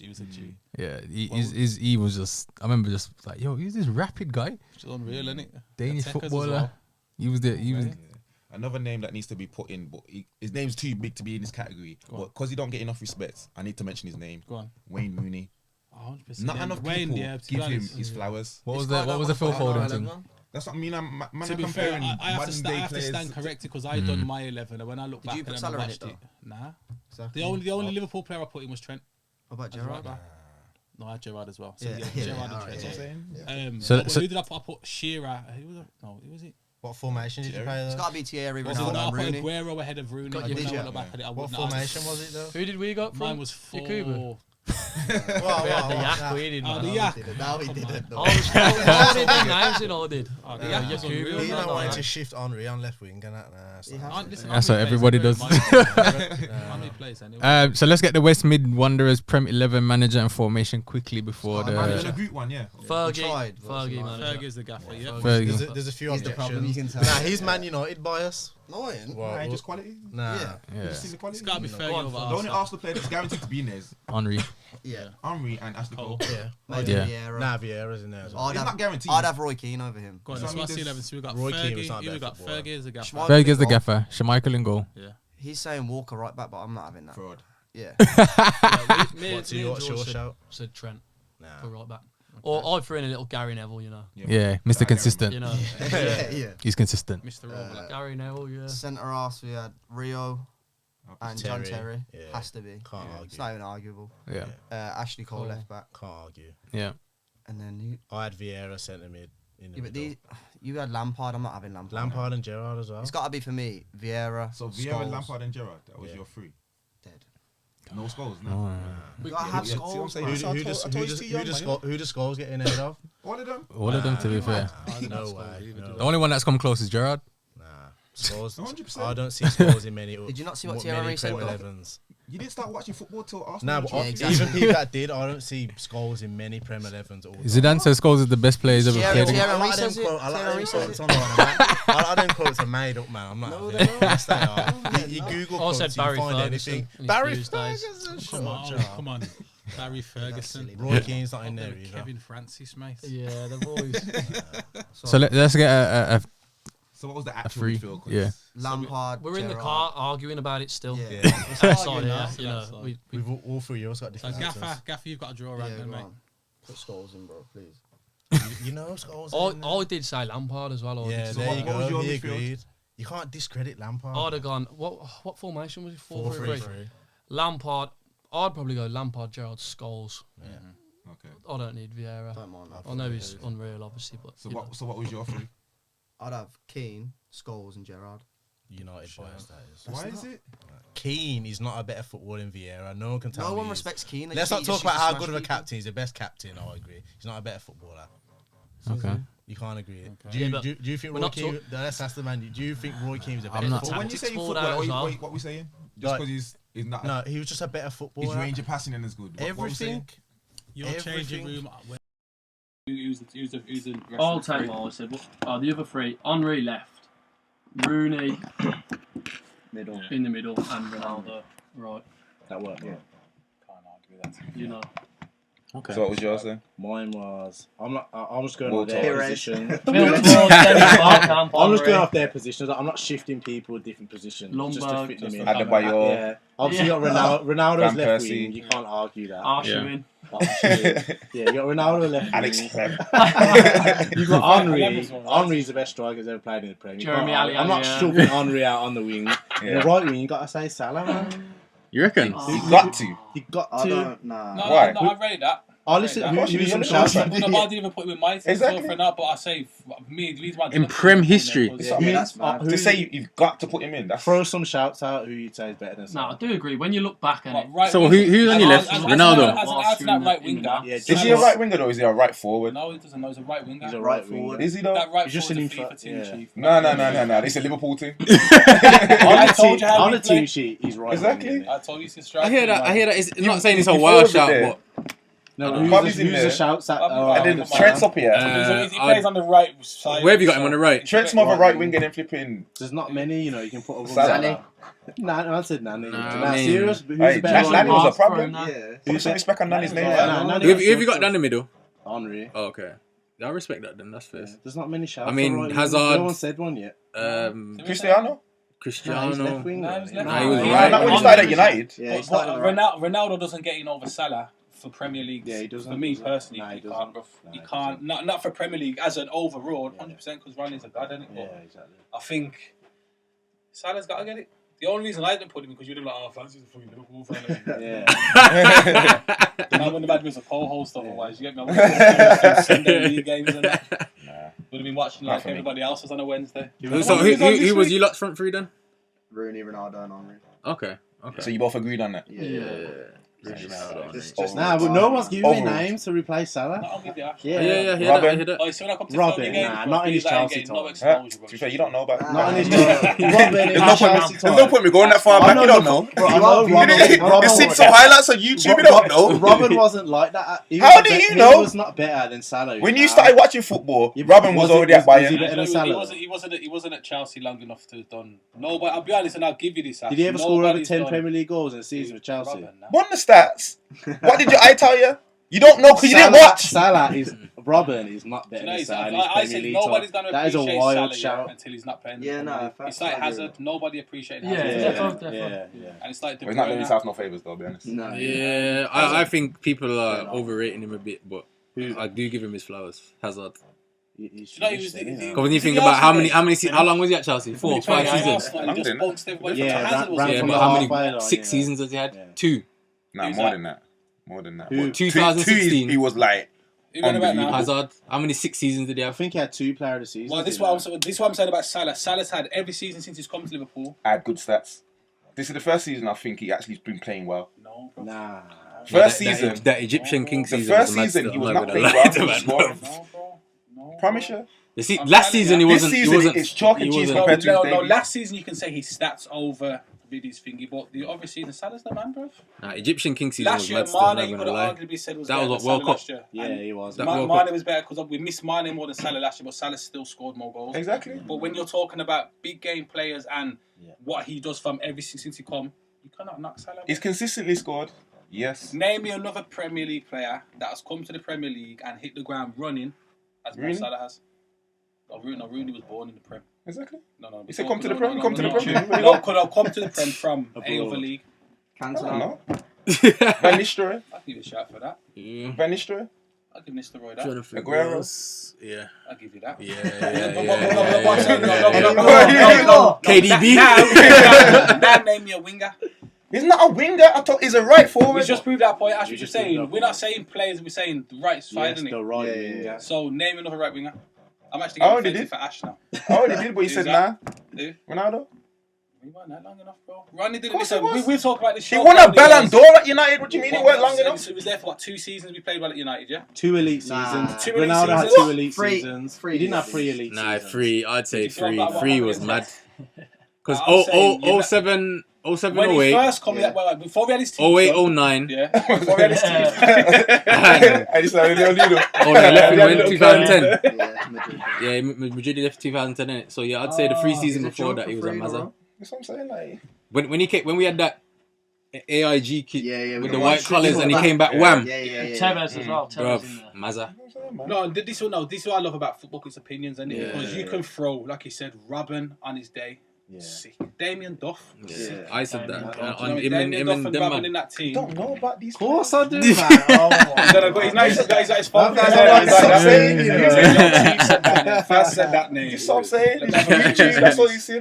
He was a G. Yeah, he was just. I remember just like, yo, he's this rapid guy, Which is unreal, innit? Danish Tekkers as footballer. well. He was the. He was. Yeah. Another name that needs to be put in, but his name's too big to be in this category. But because he don't get enough respect, I need to mention his name. Go on. Wayne Rooney. 100%. Not enough Wayne, people to be give him honest. his flowers. What was the Phil Foden thing? That's what I mean. Man, To are be fair, comparing I have modern to, day I have to players. stand corrected because I done my 11, and when I look Did back you put and I Salah in watched it, it, nah. Exactly. The only Liverpool player I put in was Trent. What about As Gerrard? right back. No, I had Gerrard as well. So Yeah, yeah, yeah, Gerrard alright, and Trent. yeah. So- Who did I put? I put Shearer. Who was it? No, who was it? What formation did you play It's though? got to be Thierry, Was it Ronaldo, I and put Rooney. Aguero ahead of Rooney. Got When Dijon. I look back at it, I What wouldn't. formation was it though? Who did we got from? Mine was Yakubu. 4. We had the yak, we did, Oh, man. the No, yak. we didn't. No, we didn't. I was did the names, you know, I did. Oh, the yak was Yakubu. unreal. He no, not no, wanting no. to shift Henry on left wing and that. Nah, it's He not- has to. Listen, That's how what many everybody plays does. How many plays anyway? So let's get the West Mid Wanderers Prem 11 manager and formation quickly before Man, in a the. group one, yeah. Fergie, tried, but Fergie, it's man. Fergie's the gaffer, yeah. Fergie. There's a few He's the problem, you objections. can tell. Nah, he's Man United bias. No, I ain't. Well, Just quality. nah. Yeah. You Yeah. just seen the quality. It's gotta be No. Fergie Go on, over The only Arsenal. Arsenal player that's guaranteed to be in there is Henry. Yeah. Henry and Ashley Cole. Cole. Yeah. Maybe Yeah. Vieira. Nah, Vieira's in there as well. I'd It's have, not guaranteed. I'd have Roy Keane over him. Go on, So that's I mean, what's the there's- 11. So we got Roy Keane was Fergie. not Here we bad got footballer. Fergie as a gaffer. Schmeichel. Fergie's the goal. gaffer. Schmeichel in goal. Yeah. He's saying Walker right back, but I'm not having that. Fraud. Yeah. What's your shout? Said Trent Nah. for right back. Or I threw in a little Gary Neville, you know. Yeah, Mr. Consistent. You know, Yeah. He's consistent. Mr. Rover. Gary Neville, yeah. Centre half, we had Rio and John Terry, Terry. yeah. Has to be. Can't It's argue. not even arguable. Yeah, Ashley Cole Cole. left back. Can't argue. yeah. And then you. I had Vieira centre mid in the Yeah, but middle. you had Lampard. I'm not having Lampard. Lampard and Gerrard as well. It's got to be for me. Vieira. So Vieira, Scholes, Lampard, and Gerrard. That was Yeah. your three. Dead. No Scholes, no. Oh, We gotta have Yeah, see what I'm Scholes. saying? man. So I told- I told you it's too young, man. who does Scholes get in ahead of? All of them. all of them, to be fair. No way. The No. only one that's come close is Gerard. Nah. Scholes. 100%. I don't see Scholes in many. Did you not see what many Thierry Henry said, Prem though? 11s. You didn't start watching football till Arsenal. Nah, went but Yeah, through- exactly. even people that did, I don't see Scholes in many Prem 11s. All the time. Zidane says Scholes is the best player he's ever Thierry played Henry against. I like them says it. quotes. I like Thierry them Henry says quotes it. online. I don't quotes are made up, man. I'm not. No, having they're it. not. Yes, they are. You Google I quotes, said you Barry find Ferguson. anything. in his Barry youth days. Ferguson. Come on, shut come on. Barry Ferguson. silly. Roy Keane's not in there either. Kevin Francis, mate. Yeah, the boys. So let's get a So what was the actual free, midfield? 'Cause yeah. Lampard. We're in the Gerrard. car arguing about it still. Yeah. Outside here, outside, you know. outside. We We've all three of us got So different answers. Gaffer, you've got to draw Yeah, around then, go mate. on. Put Scholes in, bro, please. You know Scholes. in there? I did say Lampard as well. I Yeah, did. there you what was go. your He midfield? agreed. You can't discredit Lampard. I'd have gone. What formation was it? 4-3-3. 4-3-3. Lampard. I'd probably go Lampard, Gerrard, Scholes. Okay. I don't need Vieira. Don't mind that. I know he's unreal, obviously, but So you what? So what was your three? I'd have Keane, Scholes, and Gerrard. United bias that is. Why is it? Keane is not a better footballer than Vieira. No one can tell me. No one he is. respects Keane. They Let's just- not he talk just about used to how smash good of a people. captain. He's the best captain. I agree. He's not a better footballer. Okay. You can't agree. Yeah, but Do you think we're Roy not Keane? Let's ask the man. Do you think Roy Keane is a better I'm not- footballer? When you say Tactics football, forward out as well. what we saying? Just Like- because he's not. No, he was just a better His footballer. range of passing in is good. What we saying? Everything. Your changing room. Who's the rest I'll of the take three? what I said. The other three: Henry left, Rooney Middle. in the middle, and Ronaldo right. That worked. Yeah. Can't argue with that. You know. Okay. So what was yours then? Mine was. I'm just going We'll off their talk. position. Phil Ford, Dennis Bergkamp, I'm just Henry. going off their positions. I'm not shifting people with different positions. Just to Lundberg, fit them just in. Adebayo. Yeah. Obviously, you got Ronaldo's Van left Persie. wing. You can't argue that. Arshavin. Yeah, you got Ronaldo left Alex wing. Clem. You got Henry. Levels one, right? Henry's the best striker who's ever played in the Premier League. Jeremy I'm Allian, not yeah. shoving Henry out on the wing. In Yeah. the right wing, you got to say Salah, man. You reckon? You got to. You got I to. don't. Nah. No, Why? no, I read that. Oh, listen, Of who course you some do. shouts out? No, but I didn't even put him in my team Exactly. for now, but I say me, the reason why I In didn't put Prem him in there history. was- It's not me. That's mad. To say you've got to put him in. That's Throw some shouts out who you'd say is better than No, I Salah. do agree. When you look back at it, Right So wing- who's on your as- left? as- Ronaldo? As an out-and-out right winger. Yeah, is he a right winger though? Or is he a right forward? No, he doesn't know. He's a right winger. He's a Right right winger. forward. Is he though? That right He's just forward's an a FIFA team yeah. chief. No. This is a Liverpool team. On I the told team, you how on we the team play. sheet, he's right. Exactly. wing, isn't he? I told you to strike. I hear that. It's not saying it's a you wild forward shout, there. but No, Bobby's who's in the there. shouts out? Bobby- And then Trent's up here. He plays on the right side. where have you got him on the right? Trent's more of a right winger than flipping. There's not many, you can put over. Salah. Nah, I said Nani. Nah, Nah, I mean- serious? Who's Hey, the better? Nani was a problem. Nah. Yeah. Put some respect on Nani's name. Nah, Nani Who was have you got first. down the middle? Henry. Oh, okay. I respect that then. That's fair. There's not many shouts. I mean, for right Hazard- wing. No one said one yet. Cristiano? Nah, he's left Cristiano. wing. Nah, he's left Nah, he was wing. right. Not when he started at United. Yeah, he But started on the right. Ronaldo doesn't get in over Salah for Premier League. Yeah, he doesn't. For me personally, Nah, he he doesn't. can't. Bro. Nah, He he can't. Not for Premier League as an overall, 100% because Ronnie's a god, isn't it? Yeah, But exactly. I think Salah's got to get it. The only reason I didn't put him because you'd be like, oh, Francis is a fucking Liverpool fan. Yeah. And I wouldn't have had him as a co-host otherwise. You get me? I wouldn't have watched Sunday league games and that. Would have been watching Not like for me. everybody else was on a Wednesday. So who was you lot's front three then? Rooney, Ronaldo, and Henry. Okay. So you both agreed on that? Yeah. Just Nah, but no one's giving me Overall. names to replace Salah. No, I'll give you that. Yeah. Yeah, hear Robin. that, hear that. Oh, so when I come to Robin, Philly games, nah, bro, not in his that ain't Chelsea getting no time. exposure, To bro. be fair, you don't know about Not in his that. Robin in There's his no Chelsea point. There's no point me going that far I back. know You don't the- know. Bro, I know Robin. You see some highlights on YouTube. You don't know. Robin wasn't like that. He How was do be- you know? He was not better than Salah. When you now. started watching football, Yeah, Robin was was already he- at was he Bayern. better than He Salah? wasn't at Chelsea long enough to have done. No, but I'll be honest, and I'll give you this. Did he ever score over Nobody's 10 done- Premier League goals in a season with Chelsea? Robin, nah. What the stats? What did your eye tell you? You don't know because you didn't watch. Salah is Robin is not Do you better know, than he's- Salah. in I his said Premier League nobody's top. going to That is a appreciate wild Salah shout. until he's not playing. Yeah, no, It's like Hazard. Nobody appreciated Yeah, Hazard. yeah. Yeah. And it's like De Well, he's not doing Bruyne. himself no favours though, I'll be honest. No. Yeah, I think people are overrating him a bit, but I do give him his flowers. Hazard. You know, he was- Because when you Did think he about also how long was he at Chelsea? 4 or 5 seasons. He just boxed everybody. Yeah, Hazard was ran Yeah, from but the how halfway many? line, 6 yeah. seasons has he had? Yeah. 2. Nah, Who's more that? than that. More than that. Who? What, 2016. He was like, Who got about now? Unbelievable. Hazard. How many 6 seasons did he I have? think he had 2 player of the season. Well, this is what I'm saying about Salah. Salah's had every season since he's come to Liverpool. I had good stats. This is the first season I think he actually has been playing well. No, bro. Nah. First season. That Egyptian King The season. first was mad season still, he I'm was not not gonna playing lie well. to He man. was scoring. No, bro. No, Promise bro. you. You see, I'm last telling season you. he This wasn't. He season wasn't. it's chalk and he cheese wasn't- compared to his No, debut. last season you can say his stats over Biddy's thingy, but the other season, Salah's the man, bro. Nah, Egyptian King season Last was year, mad still, I'm Mane, you not could gonna lie. have arguably said was That better was than what, World Salah Cup? last year. Yeah, And he was. That Mane World Cup. was better because we missed Mane more than Salah last year, but Salah still scored more goals. Exactly. But when you're talking about big game players and Yeah. what he does from every since he come, you cannot knock Salah. He's consistently scored. Yes. Name me another Premier League player that has come to the Premier League and hit the ground running as Mo Rooney? Salah has. No, Rooney was born in the Prem. Exactly. No. You said come to the Prem, come to the no, Prem. Where you No, go? could have come to the Prem from a Abroad. other league. I Cancel don't out. know. Van Nistelrooy. I'll give you a shout for that. Yeah. Van Nistelrooy. I'll give Mr. Roy that. Jonathan Aguero. Wills. Yeah. I'll give you that. Yeah. No. KDB. Now name me a winger. He's not a winger. I thought he's a right forward. We just proved that point. As We we were just proved saying, that we're not saying players. We're saying the right side, Yes, isn't the it? right Yeah, winger. yeah. So name another right winger. I'm actually I getting already offensive did. for Ash now. I already did, but he Who's said that? nah. Who? Ronaldo. He weren't that long enough, bro. Ronnie didn't Course listen. he was. We've talked about this He show. won a Ronnie Ballon was- d'Or at United. What do you mean he weren't long enough? He was there for what, 2 seasons. We played well at United, yeah. 2 elite Nah. seasons. 2 elite Ronaldo had seasons? 2 elite Three- seasons. three He didn't have elite 3 elite Nah, seasons. 3. I'd say Did you throw 3. back 3 what was happened? mad. Because I'm saying, you 07, 07, When he 08, first come, Yeah. well, before we had his team. 08, done, 09. Yeah. Before we had his team. and I just said, "Leon Lido." oh, no, left him in 2010. Yeah, Madrid. Yeah, Madrid left 2010 innit? So yeah, I'd say the 3 seasons He's a before joke that for he was a free, Mazza. bro. That's what I'm saying. Like, When we had that AIG kit Yeah, with the the white colours and he back. came back wham. Yeah. Tevez as well. Bruv, Tevez in there. Mazza. No, this is what I love about football. It's opinions, isn't it? Yeah. Because you can throw, like he said, Robin on his day. Yeah. Sick. Damien Duff. Yeah. Sick. I said Damien that. Duff. On Damien him Duff and and them Robin in man. that team. don't know about these. Of course I do, man. He's got his phone. That's what I'm saying, you know. Faz said that name. You see what I'm saying? Let's It's have a YouTube, that's all look. you see.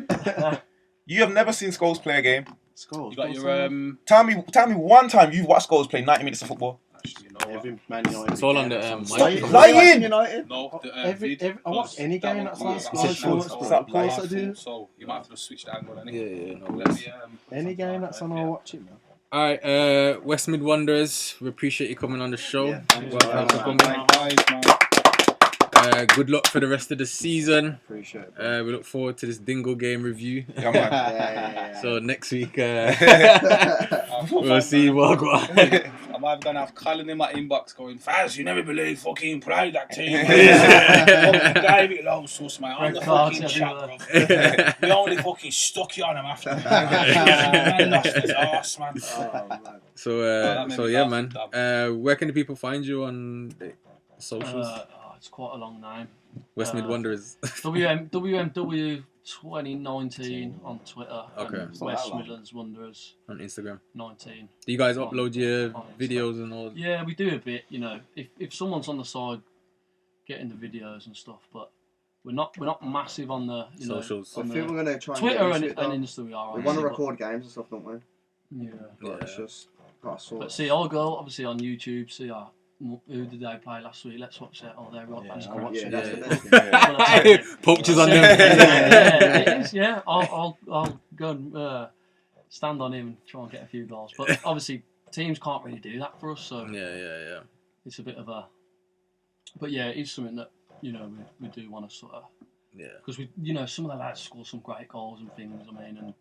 You have never seen Scholes play a game. You got your Tell me one time you've watched Scholes play 90 minutes of football. actually, you know what? Every Man United. It's all on the Stop microphone. lying. United. No, the, Every- vid, I watch because any that game one that's comes on out Sky on Sports. full, Stop live lying. I do. full, so you might have to switch the angle. Yeah, yeah, no. Let me, Any game that's on, I'll watch it, man. All right, West Mid Wanderers, we appreciate you coming on the show. Yeah, Thanks for coming. guys, man. Good luck for the rest of the season. Appreciate it. Bro. We look forward to this Dingle game review. Yeah, man. Yeah. So next week, Oh, we'll see what go on. I'm either gonna have Colin in my inbox going, Faz, you never believe fucking played that team. Fucking David low sauce, mate. On the Red cards fucking chat, everywhere. bro. We only fucking stuck you on him after. Man lost his arse, man. So, that made so me yeah, laugh, man. Dab. Where can the people find you on the socials? It's quite a long name. West Mid Wanderers. WMW 2019 on Twitter. Okay. And West Midlands Wanderers On Instagram. 19. Do you guys On- upload your on videos and all? Yeah, we do a bit. You know, if someone's on the side getting the videos and stuff, but we're not massive on the Socials. I on think the we're gonna try and Twitter get and, into it, though. and Insta. We are. We want to obviously, record games and stuff, don't we? but- Yeah. But it's just got sort But of. see, I'll go obviously on YouTube. See, who did they play last week? Let's watch that. Oh, they're right. That's I'll crap. watch Yeah, it. that's the Yeah. best game. Poachers on them. yeah, it is. Yeah, I'll go and stand on him and try and get a few goals. But obviously, teams can't really do that for us, so Yeah. it's a bit of a. But yeah, it's something that we do want to sort of, Yeah. because some of the lads score some great goals and things. I mean, and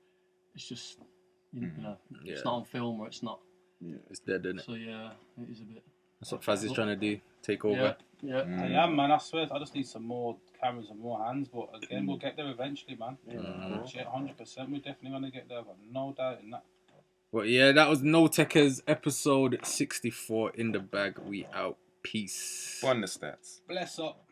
it's just Yeah. it's not on film or it's not. It's dead, isn't it? So yeah, it is a bit. That's what Faz is trying to do. Take over. Yeah. I am, man. I swear, I just need some more cameras and more hands. But again, we'll get there eventually, man. Yeah, 100%. We're definitely gonna get there. I've got no doubt in that. Well, yeah, that was No Tekkers episode 64 in the bag. We out. Peace. Fun the stats. Bless up.